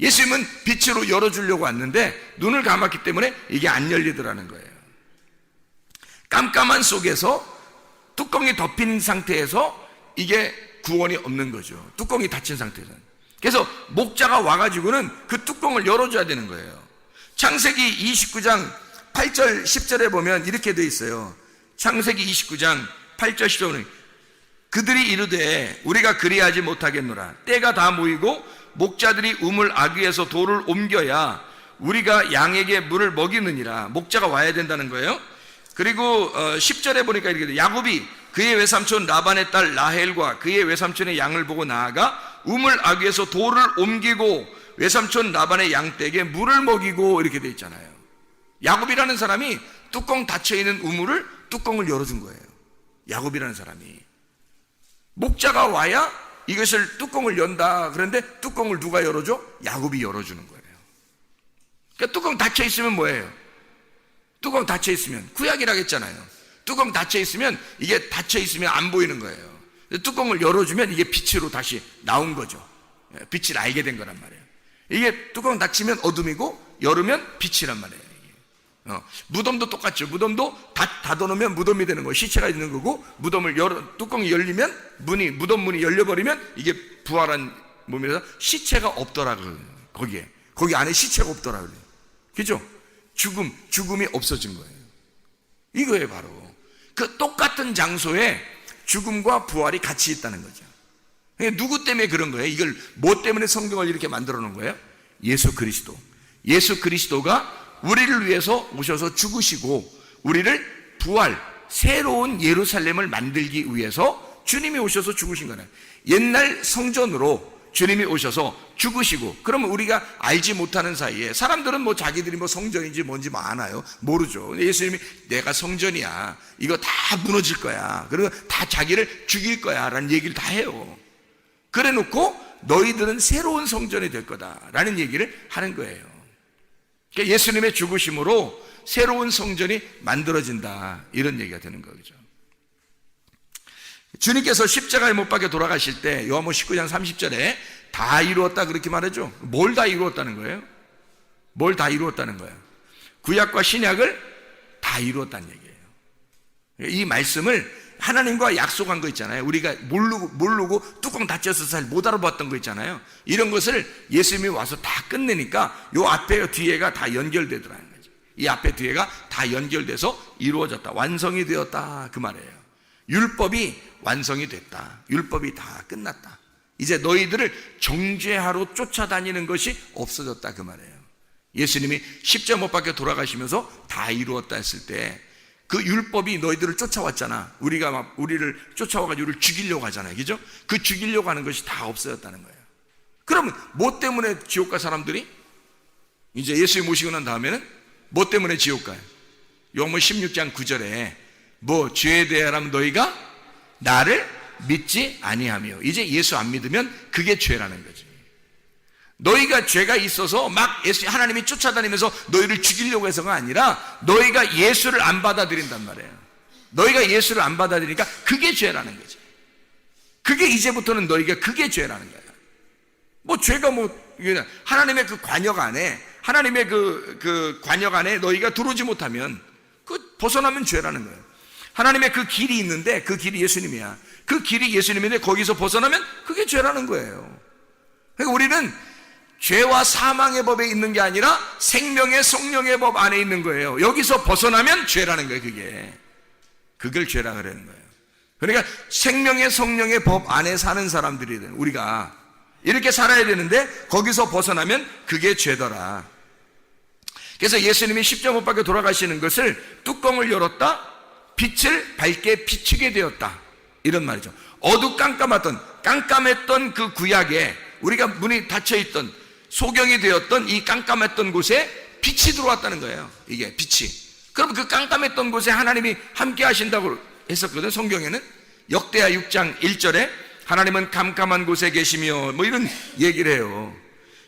예수님은 빛으로 열어주려고 왔는데 눈을 감았기 때문에 이게 안 열리더라는 거예요. 깜깜한 속에서 뚜껑이 덮인 상태에서 이게 구원이 없는 거죠. 뚜껑이 닫힌 상태에서는. 그래서 목자가 와가지고는 그 뚜껑을 열어줘야 되는 거예요. 창세기 29장 8절 10절에 보면 이렇게 돼 있어요. 창세기 29장 8절 10절은 그들이 이르되 우리가 그리하지 못하겠노라. 때가 다 모이고 목자들이 우물 아귀에서 돌을 옮겨야 우리가 양에게 물을 먹이느니라. 목자가 와야 된다는 거예요. 그리고 10절에 보니까 이렇게 돼. 야곱이 그의 외삼촌 라반의 딸 라헬과 그의 외삼촌의 양을 보고 나아가 우물 아귀에서 돌을 옮기고 외삼촌 라반의 양떼에게 물을 먹이고, 이렇게 돼 있잖아요. 야곱이라는 사람이 뚜껑 닫혀있는 우물을 뚜껑을 열어준 거예요. 야곱이라는 사람이. 목자가 와야 이것을 뚜껑을 연다. 그런데 뚜껑을 누가 열어줘? 야곱이 열어주는 거예요. 그러니까 뚜껑 닫혀있으면 뭐예요? 뚜껑 닫혀있으면, 구약이라고 했잖아요. 뚜껑 닫혀있으면 이게 닫혀있으면 안 보이는 거예요. 뚜껑을 열어주면 이게 빛으로 다시 나온 거죠. 빛을 알게 된 거란 말이에요. 이게 뚜껑 닫히면 어둠이고 열으면 빛이란 말이에요. 무덤도 똑같죠. 무덤도 닫아놓으면 무덤이 되는 거예요. 시체가 있는 거고, 무덤을 뚜껑이 열리면 무덤 문이 열려버리면 이게 부활한 몸이라서 시체가 없더라고요. 거기 안에 시체가 없더라고요. 그죠? 죽음이 없어진 거예요. 이거예요, 바로. 그 똑같은 장소에 죽음과 부활이 같이 있다는 거죠. 누구 때문에 그런 거예요? 이걸 뭐 때문에 성경을 이렇게 만들어 놓은 거예요? 예수 그리스도. 예수 그리스도가 우리를 위해서 오셔서 죽으시고 우리를 부활, 새로운 예루살렘을 만들기 위해서 주님이 오셔서 죽으신 거예요. 옛날 성전으로 주님이 오셔서 죽으시고, 그러면 우리가 알지 못하는 사이에 사람들은 뭐 자기들이 뭐 성전인지 뭔지 아나요? 모르죠. 예수님이 내가 성전이야, 이거 다 무너질 거야, 그리고 다 자기를 죽일 거야 라는 얘기를 다 해요. 그래 놓고 너희들은 새로운 성전이 될 거다 라는 얘기를 하는 거예요. 그러니까 예수님의 죽으심으로 새로운 성전이 만들어진다, 이런 얘기가 되는 거죠. 주님께서 십자가에 못 박혀 돌아가실 때 요한복음 19장 30절에 다 이루었다 그렇게 말하죠. 뭘 다 이루었다는 거예요? 뭘 다 이루었다는 거예요? 구약과 신약을 다 이루었다는 얘기예요. 이 말씀을 하나님과 약속한 거 있잖아요. 우리가 모르고 뚜껑 닫혀서 잘 못 알아봤던 거 있잖아요. 이런 것을 예수님이 와서 다 끝내니까 요 앞에 뒤에가 다 연결되더라는 거죠. 이 앞에 뒤에가 다 연결돼서 이루어졌다, 완성이 되었다, 그 말이에요. 율법이 완성이 됐다. 율법이 다 끝났다. 이제 너희들을 정죄하러 쫓아다니는 것이 없어졌다, 그 말이에요. 예수님이 십자가 못 박혀 돌아가시면서 다 이루었다 했을 때 그 율법이 너희들을 쫓아왔잖아. 우리를 쫓아와가지고 우리를 죽이려고 하잖아요. 그죠? 그 죽이려고 하는 것이 다 없어졌다는 거예요. 그러면 뭐 때문에 지옥 갈 사람들이? 이제 예수님 모시고 난 다음에는 뭐 때문에 지옥 가요? 요한복음 16장 9절에 뭐 죄에 대하라면 너희가 나를 믿지 아니하며, 이제 예수 안 믿으면 그게 죄라는 거지. 너희가 죄가 있어서 막 하나님이 쫓아다니면서 너희를 죽이려고 해서가 아니라 너희가 예수를 안 받아들인단 말이에요. 너희가 예수를 안 받아들이니까 그게 죄라는 거지. 그게 이제부터는 너희가 그게 죄라는 거야. 뭐 죄가 하나님의 그 관역 안에, 하나님의 그 관역 안에 너희가 들어오지 못하면 벗어나면 죄라는 거예요. 하나님의 그 길이 있는데 그 길이 예수님이야. 그 길이 예수님인데 거기서 벗어나면 그게 죄라는 거예요. 그러니까 우리는 죄와 사망의 법에 있는 게 아니라 생명의 성령의 법 안에 있는 거예요. 여기서 벗어나면 죄라는 거예요. 그걸 죄라 그러는 거예요. 그러니까 생명의 성령의 법 안에 사는 사람들이 우리가 이렇게 살아야 되는데 거기서 벗어나면 그게 죄더라. 그래서 예수님이 십자가 못 박혀 돌아가시는 것을 뚜껑을 열었다, 빛을 밝게 비추게 되었다, 이런 말이죠. 깜깜했던 그 구약에 우리가 문이 닫혀있던, 소경이 되었던 이 깜깜했던 곳에 빛이 들어왔다는 거예요. 이게 빛이. 그럼 그 깜깜했던 곳에 하나님이 함께 하신다고 했었거든. 성경에는 역대하 6장 1절에 하나님은 깜깜한 곳에 계시며 이런 얘기를 해요.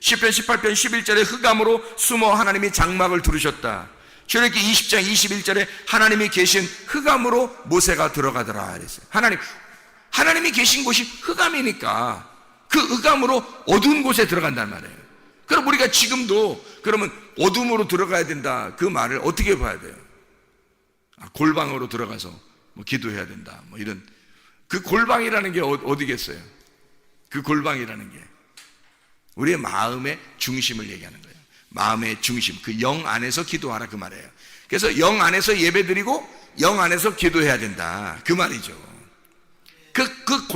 시편 18편 11절에 흑암으로 숨어 하나님이 장막을 두르셨다. 출애굽기 20장 21절에 하나님이 계신 흑암으로 모세가 들어가더라 그랬어요. 하나님이 계신 곳이 흑암이니까 그 흑암으로 어두운 곳에 들어간단 말이에요. 그럼 우리가 지금도 그러면 어둠으로 들어가야 된다, 그 말을 어떻게 봐야 돼요? 골방으로 들어가서 기도해야 된다, 이런. 그 골방이라는 게 어디겠어요? 그 골방이라는 게 우리의 마음의 중심을 얘기하는 거예요. 마음의 중심, 그 영 안에서 기도하라, 그 말이에요. 그래서 영 안에서 예배드리고 영 안에서 기도해야 된다, 그 말이죠. 그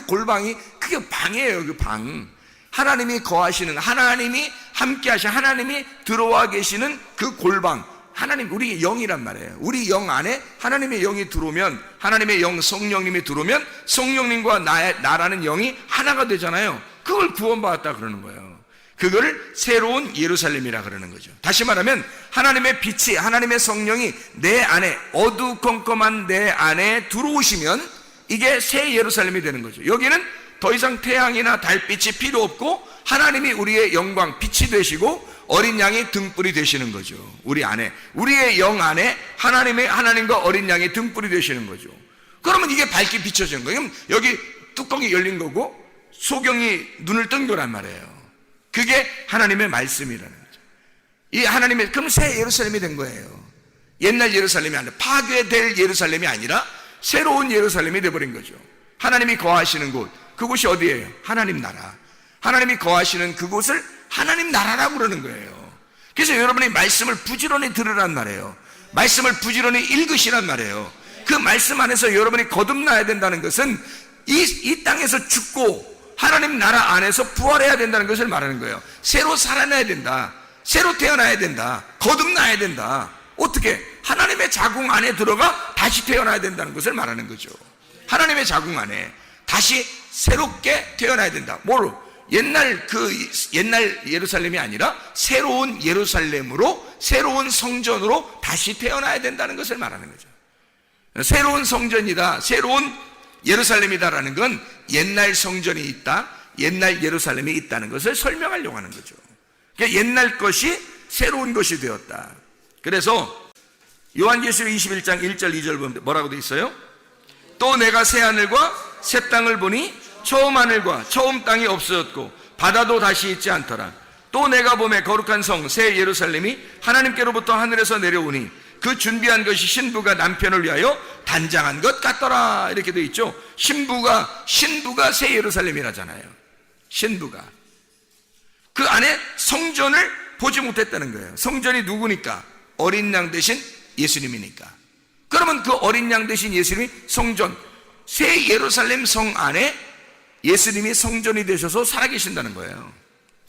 골방이 그게 방이에요. 그 방. 하나님이 거하시는, 하나님이 함께 하시는, 하나님이 들어와 계시는 그 골방, 하나님, 우리 영이란 말이에요. 우리 영 안에 하나님의 영이 들어오면, 하나님의 영 성령님이 들어오면 성령님과 나라는 영이 하나가 되잖아요. 그걸 구원받았다 그러는 거예요. 그거를 새로운 예루살렘이라 그러는 거죠. 다시 말하면 하나님의 빛이, 하나님의 성령이 내 안에, 어두컴컴한 내 안에 들어오시면 이게 새 예루살렘이 되는 거죠. 여기는 더 이상 태양이나 달빛이 필요 없고 하나님이 우리의 영광, 빛이 되시고 어린 양이 등불이 되시는 거죠. 우리 안에, 우리의 영 안에 하나님과 어린 양이 등불이 되시는 거죠. 그러면 이게 밝게 비춰지는 거예요. 그럼 여기 뚜껑이 열린 거고 소경이 눈을 뜬 거란 말이에요. 그게 하나님의 말씀이라는 거죠. 이 하나님의, 그럼 새 예루살렘이 된 거예요. 옛날 예루살렘이 아니라, 파괴될 예루살렘이 아니라 새로운 예루살렘이 되어버린 거죠. 하나님이 거하시는 곳, 그곳이 어디예요? 하나님 나라. 하나님이 거하시는 그곳을 하나님 나라라고 그러는 거예요. 그래서 여러분이 말씀을 부지런히 들으란 말이에요. 말씀을 부지런히 읽으시란 말이에요. 그 말씀 안에서 여러분이 거듭나야 된다는 것은 이 땅에서 죽고 하나님 나라 안에서 부활해야 된다는 것을 말하는 거예요. 새로 살아나야 된다, 새로 태어나야 된다, 거듭나야 된다. 어떻게? 하나님의 자궁 안에 들어가 다시 태어나야 된다는 것을 말하는 거죠. 하나님의 자궁 안에 다시 새롭게 태어나야 된다. 뭐로? 옛날 예루살렘이 아니라 새로운 예루살렘으로, 새로운 성전으로 다시 태어나야 된다는 것을 말하는 거죠. 새로운 성전이다, 새로운 예루살렘이다라는 건 옛날 성전이 있다, 옛날 예루살렘이 있다는 것을 설명하려고 하는 거죠. 그러니까 옛날 것이 새로운 것이 되었다. 그래서 요한계시록 21장 1절 2절 보면 뭐라고 되어 있어요? 또 내가 새 하늘과 새 땅을 보니 처음 하늘과 처음 땅이 없어졌고 바다도 다시 있지 않더라. 또 내가 보매 거룩한 성 새 예루살렘이 하나님께로부터 하늘에서 내려오니 그 준비한 것이 신부가 남편을 위하여 단장한 것 같더라. 이렇게 되어 있죠. 신부가 새 예루살렘이라잖아요. 신부가 그 안에 성전을 보지 못했다는 거예요. 성전이 누구니까? 어린 양 대신 예수님이니까. 그러면 그 어린 양 대신 예수님이 성전, 새 예루살렘 성 안에 예수님이 성전이 되셔서 살아계신다는 거예요.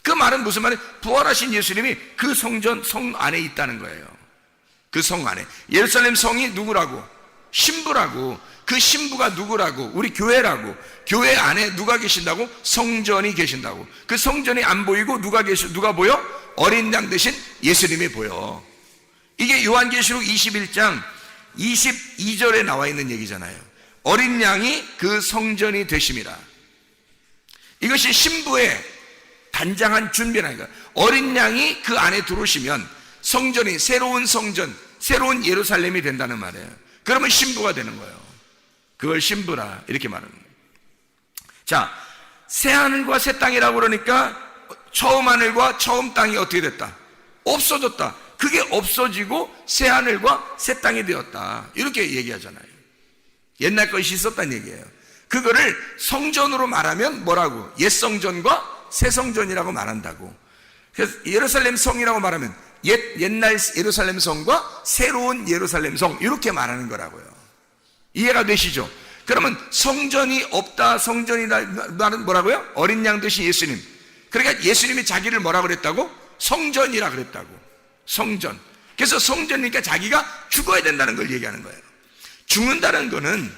그 말은 무슨 말이에요? 부활하신 예수님이 그 성전, 성 안에 있다는 거예요. 그 성 안에. 예루살렘 성이 누구라고? 신부라고. 그 신부가 누구라고? 우리 교회라고. 교회 안에 누가 계신다고? 성전이 계신다고. 그 성전이 안 보이고 누가 보여? 어린 양 대신 예수님이 보여. 이게 요한계시록 21장 22절에 나와 있는 얘기잖아요. 어린 양이 그 성전이 되심이라. 이것이 신부의 단장한 준비라니까. 어린 양이 그 안에 들어오시면 성전이 새로운 성전, 새로운 예루살렘이 된다는 말이에요. 그러면 신부가 되는 거예요. 그걸 신부라 이렇게 말하는 거예요. 자, 새 하늘과 새 땅이라고 그러니까 처음 하늘과 처음 땅이 어떻게 됐다? 없어졌다. 그게 없어지고 새 하늘과 새 땅이 되었다. 이렇게 얘기하잖아요. 옛날 것이 있었다는 얘기예요. 그거를 성전으로 말하면 뭐라고? 옛 성전과 새 성전이라고 말한다고. 그래서 예루살렘 성이라고 말하면 옛날 예루살렘 성과 새로운 예루살렘 성 이렇게 말하는 거라고요. 이해가 되시죠? 그러면 성전이 없다, 성전이다 말은 뭐라고요? 어린 양 되신 예수님. 그러니까 예수님이 자기를 뭐라고 그랬다고? 성전이라 그랬다고. 성전. 그래서 성전이니까 자기가 죽어야 된다는 걸 얘기하는 거예요. 죽는다는 거는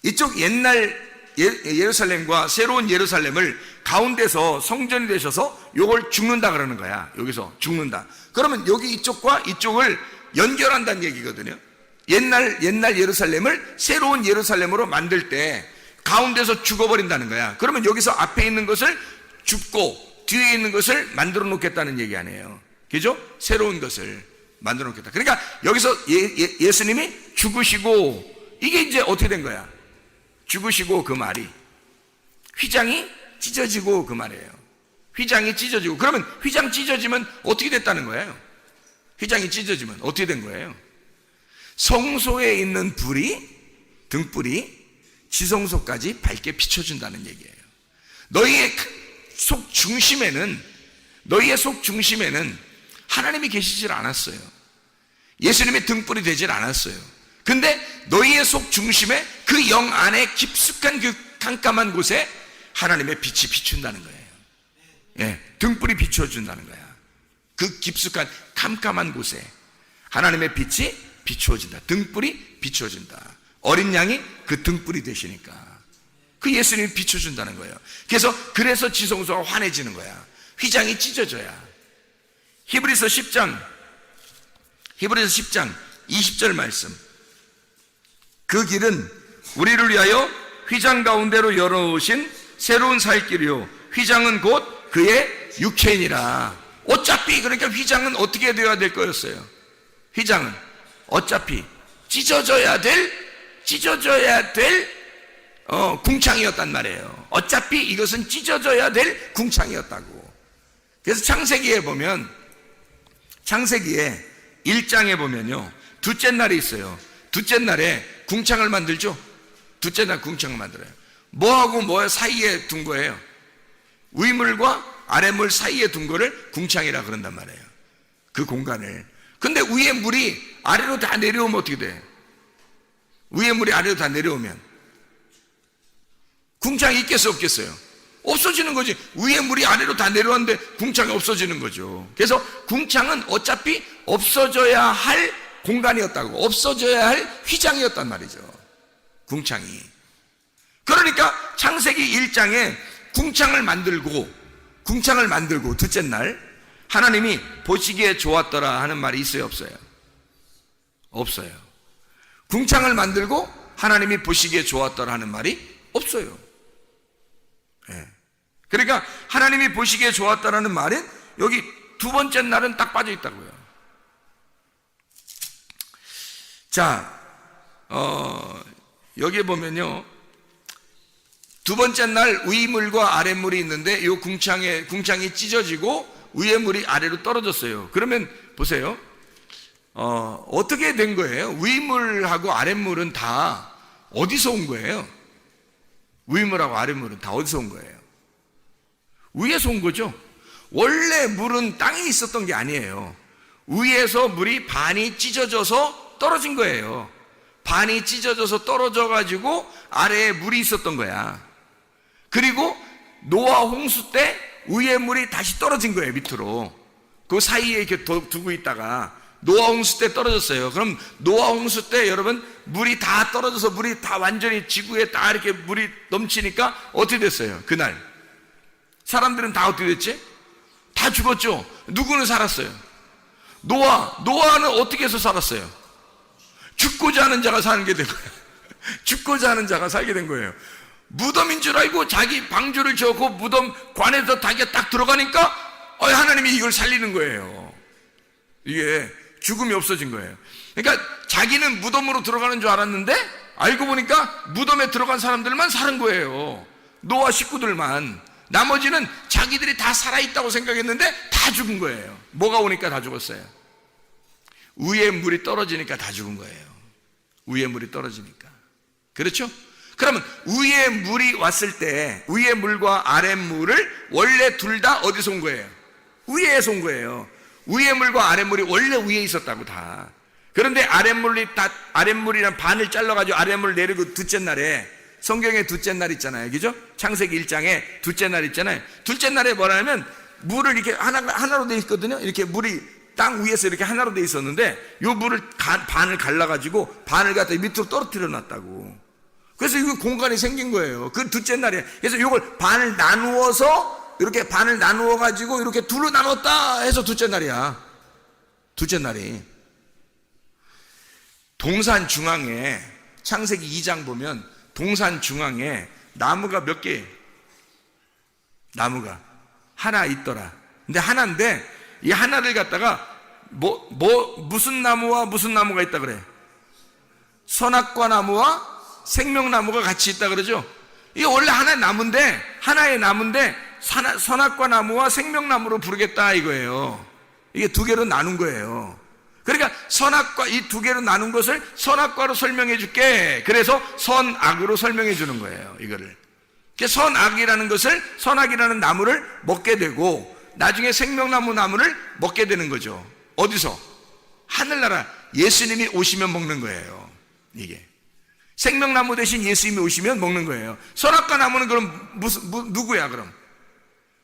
이쪽 옛날 예루살렘과 새로운 예루살렘을 가운데서 성전이 되셔서 요걸 죽는다 그러는 거야. 여기서 죽는다. 그러면 여기 이쪽과 이쪽을 연결한다는 얘기거든요. 옛날 예루살렘을 새로운 예루살렘으로 만들 때 가운데서 죽어버린다는 거야. 그러면 여기서 앞에 있는 것을 죽고 뒤에 있는 것을 만들어 놓겠다는 얘기 아니에요. 그죠? 새로운 것을 만들어 놓겠다. 그러니까 여기서 예수님이 죽으시고 이게 이제 어떻게 된 거야? 죽으시고 그 말이 휘장이 찢어지고 그 말이에요. 휘장이 찢어지고 그러면 휘장 찢어지면 어떻게 됐다는 거예요? 휘장이 찢어지면 어떻게 된 거예요? 성소에 있는 불이 등불이 지성소까지 밝게 비춰준다는 얘기예요. 너희의 속 중심에는 하나님이 계시질 않았어요. 예수님의 등불이 되질 않았어요. 근데 너희의 속 중심에 그 영 안에 깊숙한 그 깜깜한 곳에 하나님의 빛이 비춘다는 거예요. 예, 등불이 비춰준다는 거야. 그 깊숙한 깜깜한 곳에 하나님의 빛이 비추어진다. 등불이 비추어진다. 어린 양이 그 등불이 되시니까 그 예수님이 비춰준다는 거예요. 그래서 지성소가 환해지는 거야. 휘장이 찢어져야. 히브리서 10장 20절 말씀. 그 길은 우리를 위하여 휘장 가운데로 열어오신 새로운 살 길이요 휘장은 곧 그의 육체이니라. 어차피 그러니까 휘장은 어떻게 되어야 될 거였어요? 휘장은 어차피 찢어져야 될 궁창이었단 말이에요. 어차피 이것은 찢어져야 될 궁창이었다고. 그래서 창세기에 1장에 보면요 둘째 날이 있어요. 둘째 날에 궁창을 만들죠. 둘째 날 궁창을 만들어요. 뭐하고 뭐 사이에 둔 거예요? 위물과 아랫물 사이에 둔 거를 궁창이라 그런단 말이에요. 그 공간을. 근데 위에 물이 아래로 다 내려오면 어떻게 돼? 위에 물이 아래로 다 내려오면 궁창이 있겠어요, 없겠어요? 없어지는 거지. 위에 물이 아래로 다 내려왔는데 궁창이 없어지는 거죠. 그래서 궁창은 어차피 없어져야 할 공간이었다고. 없어져야 할 휘장이었단 말이죠. 궁창이. 그러니까 창세기 1장에 궁창을 만들고 둘째 날 하나님이 보시기에 좋았더라 하는 말이 있어요, 없어요? 없어요. 궁창을 만들고 하나님이 보시기에 좋았더라 하는 말이 없어요. 예. 그러니까 하나님이 보시기에 좋았다라는 말은 여기 두 번째 날은 딱 빠져 있다고요. 자, 여기에 보면요 두 번째 날 위물과 아랫물이 있는데 이 궁창이 찢어지고 위에 물이 아래로 떨어졌어요. 그러면 보세요. 어떻게 된 거예요? 위물하고 아랫물은 다 어디서 온 거예요? 위물하고 아랫물은 다 어디서 온 거예요? 위에서 온 거죠. 원래 물은 땅에 있었던 게 아니에요. 위에서 물이 반이 찢어져서 떨어진 거예요. 반이 찢어져서 떨어져 가지고 아래에 물이 있었던 거야. 그리고 노아 홍수 때 위에 물이 다시 떨어진 거예요, 밑으로. 그 사이에 이렇게 두고 있다가 노아 홍수 때 떨어졌어요. 그럼 노아 홍수 때 여러분 물이 다 떨어져서 물이 다 완전히 지구에 다 이렇게 물이 넘치니까 어떻게 됐어요? 그날 사람들은 다 어떻게 됐지? 다 죽었죠. 누구는 살았어요? 노아는 어떻게 해서 살았어요? 죽고자 하는 자가 사는 게 된 거예요. 죽고자 하는 자가 살게 된 거예요. 무덤인 줄 알고 자기 방주를 지었고 무덤 관에서 자기가 딱 들어가니까 하나님이 이걸 살리는 거예요. 이게 죽음이 없어진 거예요. 그러니까 자기는 무덤으로 들어가는 줄 알았는데 알고 보니까 무덤에 들어간 사람들만 사는 거예요. 노아 식구들만. 나머지는 자기들이 다 살아있다고 생각했는데 다 죽은 거예요. 뭐가 오니까 다 죽었어요? 위에 물이 떨어지니까 다 죽은 거예요. 위에 물이 떨어지니까. 그렇죠? 그러면 위에 물이 왔을 때 위에 물과 아래 물을 원래 둘 다 어디서 온 거예요? 위에서 온 거예요. 위에 물과 아래 물이 원래 위에 있었다고 다. 그런데 아랫물이란 반을 잘라가지고 아랫물 내리고 둘째 날에, 성경에 둘째 날 있잖아요. 그죠? 창세기 1장에 둘째 날 있잖아요. 둘째 날에 뭐라냐면 물을 이렇게 하나로 돼 있거든요. 이렇게 물이 땅 위에서 이렇게 하나로 돼 있었는데 요 물을 반을 갈라가지고 반을 갖다 밑으로 떨어뜨려 놨다고. 그래서 이거 공간이 생긴 거예요. 그 둘째 날에. 그래서 이걸 반을 나누어서 이렇게 반을 나누어 가지고 이렇게 둘로 나눴다 해서 둘째 날이야. 둘째 날이. 동산 중앙에 창세기 2장 보면 동산 중앙에 나무가 몇 개? 나무가 하나 있더라. 근데 하나인데 이 하나를 갖다가 무슨 나무와 무슨 나무가 있다 그래? 선악과 나무와 생명나무가 같이 있다 그러죠? 이게 원래 하나의 나무인데 선악과 나무와 생명나무로 부르겠다 이거예요. 이게 두 개로 나눈 거예요. 그러니까 선악과, 이 두 개로 나눈 것을 선악과로 설명해 줄게. 그래서 선악으로 설명해 주는 거예요, 이거를. 선악이라는 것을, 선악이라는 나무를 먹게 되고 나중에 생명나무 나무를 먹게 되는 거죠. 어디서? 하늘나라 예수님이 오시면 먹는 거예요. 이게 생명나무 대신 예수님이 오시면 먹는 거예요. 선악과 나무는 그럼 누구야 그럼?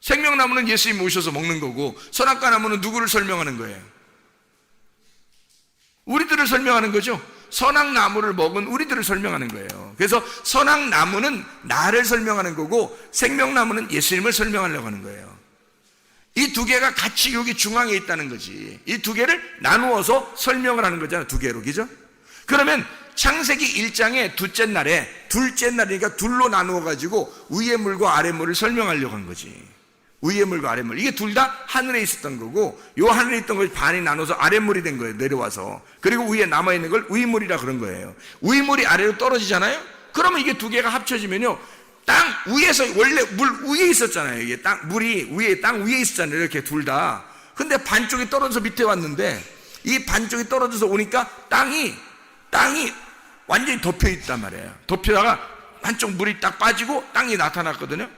생명나무는 예수님이 오셔서 먹는 거고 선악과 나무는 누구를 설명하는 거예요? 우리들을 설명하는 거죠. 선악나무를 먹은 우리들을 설명하는 거예요. 그래서 선악나무는 나를 설명하는 거고 생명나무는 예수님을 설명하려고 하는 거예요. 이 두 개가 같이 여기 중앙에 있다는 거지. 이 두 개를 나누어서 설명을 하는 거잖아요. 두 개로, 그죠? 그러면 창세기 1장의 둘째 날이니까 둘로 나누어 가지고 위의 물과 아래 물을 설명하려고 한 거지. 위의 물과 아래 물. 이게 둘 다 하늘에 있었던 거고 요 하늘에 있던 것이 반이 나눠서 아래 물이 된 거예요. 내려와서. 그리고 위에 남아 있는 걸 위물이라 그런 거예요. 위물이 아래로 떨어지잖아요. 그러면 이게 두 개가 합쳐지면요. 땅 위에서 원래 물 위에 있었잖아요. 이게 땅 위에 있었잖아요. 이렇게 둘 다. 근데 반쪽이 떨어져서 밑에 왔는데 이 반쪽이 떨어져서 오니까 땅이 완전히 덮여 있단 말이에요. 덮여다가 한쪽 물이 딱 빠지고 땅이 나타났거든요.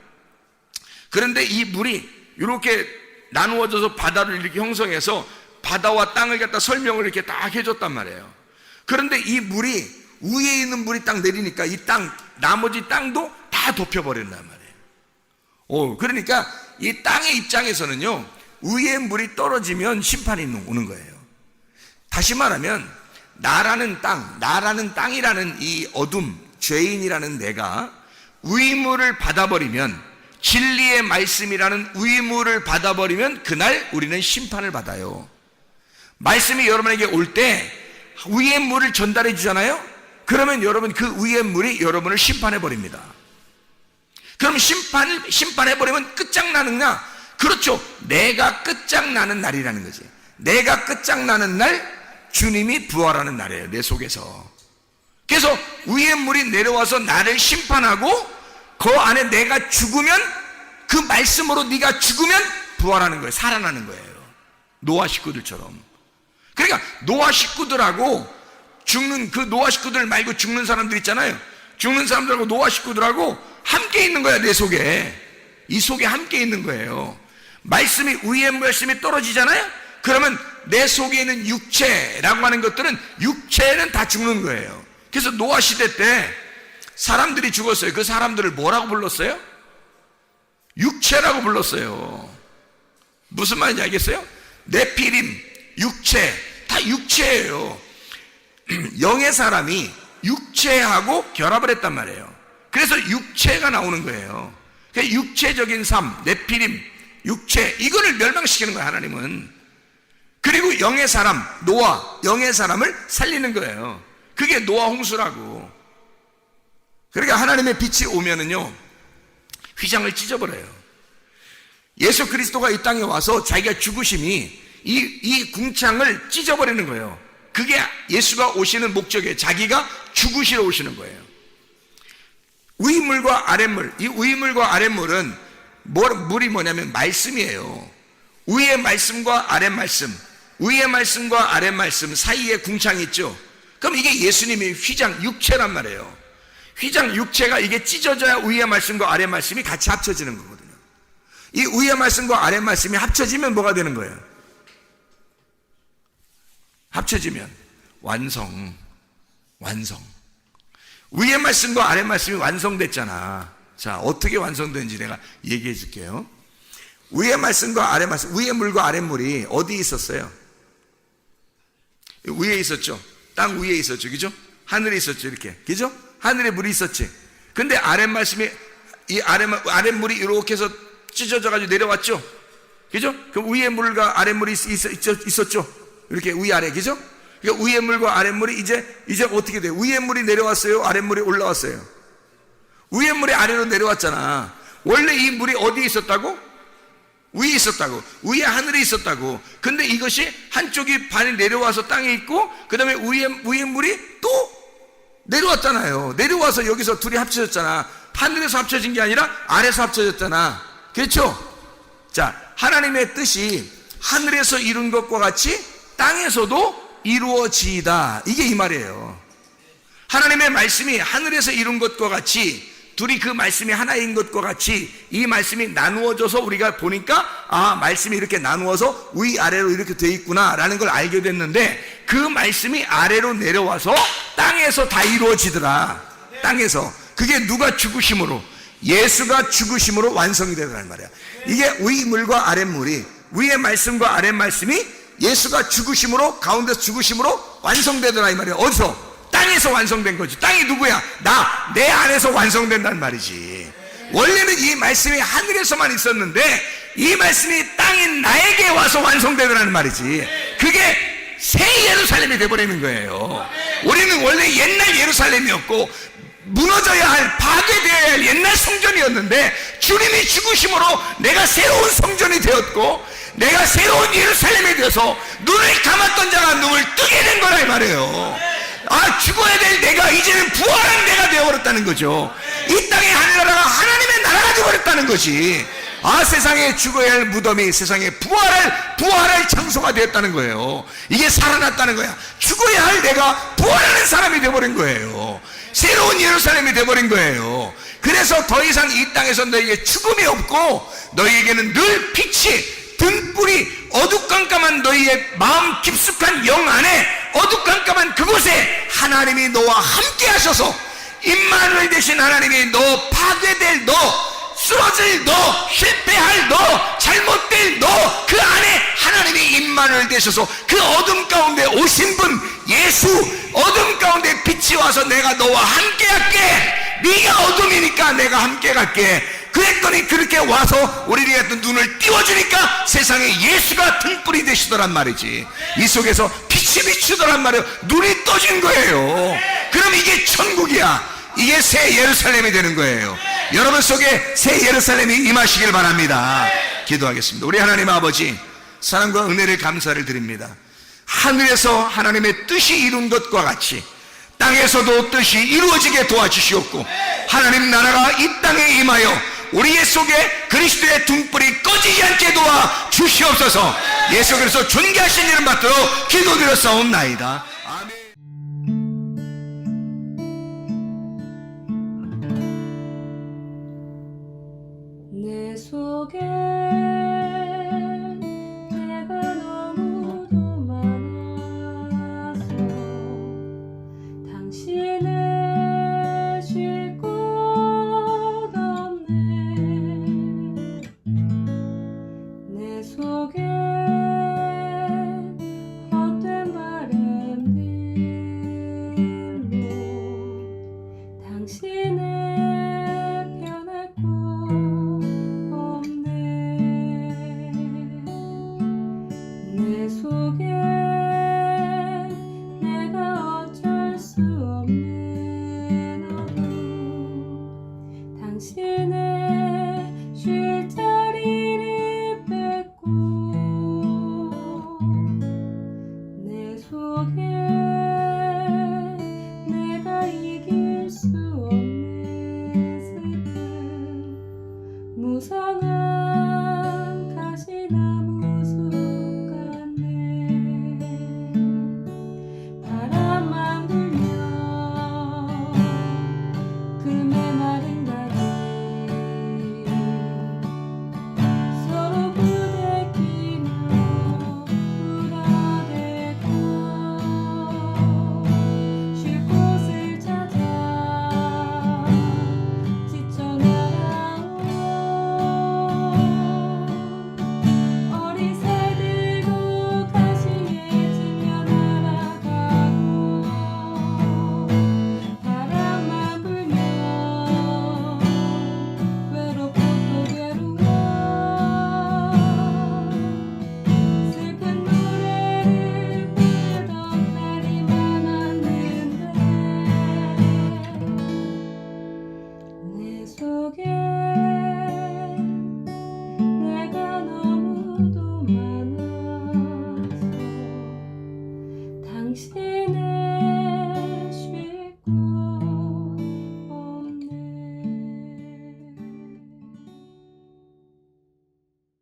그런데 이 물이 이렇게 나누어져서 바다를 이렇게 형성해서 바다와 땅을 갖다 설명을 이렇게 딱 해줬단 말이에요. 그런데 이 물이 위에 있는 물이 딱 내리니까 이 나머지 땅도 다 덮여버린단 말이에요. 그러니까 이 땅의 입장에서는요, 위에 물이 떨어지면 심판이 오는 거예요. 다시 말하면 나라는 땅이라는 이 어둠, 죄인이라는 내가 위물을 받아버리면, 진리의 말씀이라는 위물을 받아버리면 그날 우리는 심판을 받아요. 말씀이 여러분에게 올 때 위의 물을 전달해 주잖아요. 그러면 여러분 그 위의 물이 여러분을 심판해 버립니다. 그럼 심판해 버리면 끝장나느냐? 그렇죠. 내가 끝장나는 날이라는 거지. 내가 끝장나는 날 주님이 부활하는 날이에요. 내 속에서. 그래서 위의 물이 내려와서 나를 심판하고 그 안에 내가 죽으면, 그 말씀으로 네가 죽으면 부활하는 거예요. 살아나는 거예요. 노아 식구들처럼. 그러니까 노아 식구들하고 죽는, 그 노아 식구들 말고 죽는 사람들 있잖아요. 죽는 사람들하고 노아 식구들하고 함께 있는 거야. 내 속에. 이 속에 함께 있는 거예요. 말씀이, 위의 말씀이 떨어지잖아요. 그러면 내 속에 있는 육체라고 하는 것들은, 육체는 다 죽는 거예요. 그래서 노아 시대 때 사람들이 죽었어요. 그 사람들을 뭐라고 불렀어요? 육체라고 불렀어요. 무슨 말인지 알겠어요? 네피림, 육체, 다 육체예요. 영의 사람이 육체하고 결합을 했단 말이에요. 그래서 육체가 나오는 거예요. 육체적인 삶, 네피림, 육체, 이거를 멸망시키는 거예요, 하나님은. 그리고 영의 사람, 노아, 영의 사람을 살리는 거예요. 그게 노아 홍수라고. 그러니까 하나님의 빛이 오면은요, 휘장을 찢어버려요. 예수 그리스도가 이 땅에 와서 자기가 죽으심이 이 궁창을 찢어버리는 거예요. 그게 예수가 오시는 목적이에요. 자기가 죽으시러 오시는 거예요. 위물과 아랫물, 이 위물과 아랫물은 물이 뭐냐면 말씀이에요. 위의 말씀과 아랫 말씀, 위의 말씀과 아랫 말씀 사이에 궁창이 있죠. 그럼 이게 예수님의 휘장 육체란 말이에요. 휘장 육체가 이게 찢어져야 위의 말씀과 아랫 말씀이 같이 합쳐지는 거거든요. 이 위의 말씀과 아랫 말씀이 합쳐지면 뭐가 되는 거예요? 합쳐지면 완성. 위의 말씀과 아랫 말씀이 완성됐잖아. 자, 어떻게 완성되는지 내가 얘기해 줄게요. 위의 말씀과 아랫 말씀, 위의 물과 아랫 물이 어디에 있었어요? 위에 있었죠. 땅 위에 있었죠. 그죠? 하늘에 있었죠. 이렇게. 그죠? 하늘에 물이 있었지. 근데 아랫 말씀이, 이 아랫 물이 이렇게 해서 찢어져 가지고 내려왔죠. 그죠? 그럼 위에 물과 아랫 물이 있었죠. 이렇게 위아래. 그죠? 그러니까 위에 물과 아랫 물이 이제 어떻게 돼요? 위에 물이 내려왔어요? 아랫 물이 올라왔어요? 위에 물이 아래로 내려왔잖아. 원래 이 물이 어디에 있었다고? 위에 있었다고. 위에 하늘에 있었다고. 근데 이것이 한쪽이 반이 내려와서 땅에 있고, 그 다음에 위에 물이 또 내려왔잖아요. 내려와서 여기서 둘이 합쳐졌잖아. 하늘에서 합쳐진 게 아니라 아래에서 합쳐졌잖아. 그렇죠? 자, 하나님의 뜻이 하늘에서 이룬 것과 같이 땅에서도 이루어지이다. 이게 이 말이에요. 하나님의 말씀이 하늘에서 이룬 것과 같이, 둘이 그 말씀이 하나인 것과 같이 이 말씀이 나누어져서 우리가 보니까, 아, 말씀이 이렇게 나누어서 위아래로 이렇게 돼 있구나 라는 걸 알게 됐는데, 그 말씀이 아래로 내려와서 땅에서 다 이루어지더라. 땅에서. 그게 누가 죽으심으로? 예수가 죽으심으로 완성이 되더라는 말이야. 이게 위물과 아랫물이, 위의 말씀과 아랫 말씀이 예수가 죽으심으로, 가운데서 죽으심으로 완성되더라 이 말이야. 어디서? 땅에서 완성된 거지. 땅이 누구야? 내 안에서 완성된다는 말이지. 원래는 이 말씀이 하늘에서만 있었는데 이 말씀이 땅인 나에게 와서 완성되더라는 말이지. 그게 새 예루살렘이 돼버리는 거예요. 우리는 원래 옛날 예루살렘이었고 무너져야 할, 파괴되어야 할 옛날 성전이었는데, 주님이 죽으심으로 내가 새로운 성전이 되었고 내가 새로운 예루살렘이 되어서 눈을 감았던 자가 눈을 뜨게 된 거라 이 말이에요. 아, 죽어야 될 내가 이제는 부활한 내가 되어버렸다는 거죠. 이 땅의 하늘나라가 하나님의 나라가 되어버렸다는 거지. 아, 세상에 죽어야 할 무덤이 세상에 부활할 장소가 되었다는 거예요. 이게 살아났다는 거야. 죽어야 할 내가 부활하는 사람이 되어버린 거예요. 새로운 예루살렘이 되어버린 거예요. 그래서 더 이상 이 땅에서 너에게 죽음이 없고 너희에게는 늘 빛이, 등불이 어두깜깜한 너희의 마음 깊숙한 영 안에, 어두깜깜한 그곳에 하나님이 너와 함께 하셔서, 임마누엘 되신 하나님이 너 파괴될 너, 쓰러질 너, 실패할 너, 잘못될 너, 그 안에 하나님이 임마누엘 되셔서 그 어둠 가운데 오신 분 예수, 어둠 가운데 빛이 와서 내가 너와 함께 할게, 네가 어둠이니까 내가 함께 갈게. 그랬더니 그렇게 와서 우리에게 눈을 띄워주니까 세상에 예수가 등불이 되시더란 말이지. 이 속에서 빛이 비추더란 말이에요. 눈이 떠진 거예요. 그럼 이게 천국이야. 이게 새 예루살렘이 되는 거예요. 여러분 속에 새 예루살렘이 임하시길 바랍니다. 기도하겠습니다. 우리 하나님 아버지, 사랑과 은혜를 감사를 드립니다. 하늘에서 하나님의 뜻이 이룬 것과 같이 땅에서도 뜻이 이루어지게 도와주시옵고, 하나님 나라가 이 땅에 임하여 우리의 속에 그리스도의 등불이 꺼지지 않게 도와 주시옵소서. 예수 그리스도 존귀하신 이름 받들어 기도드렸사옵나이다. 아멘.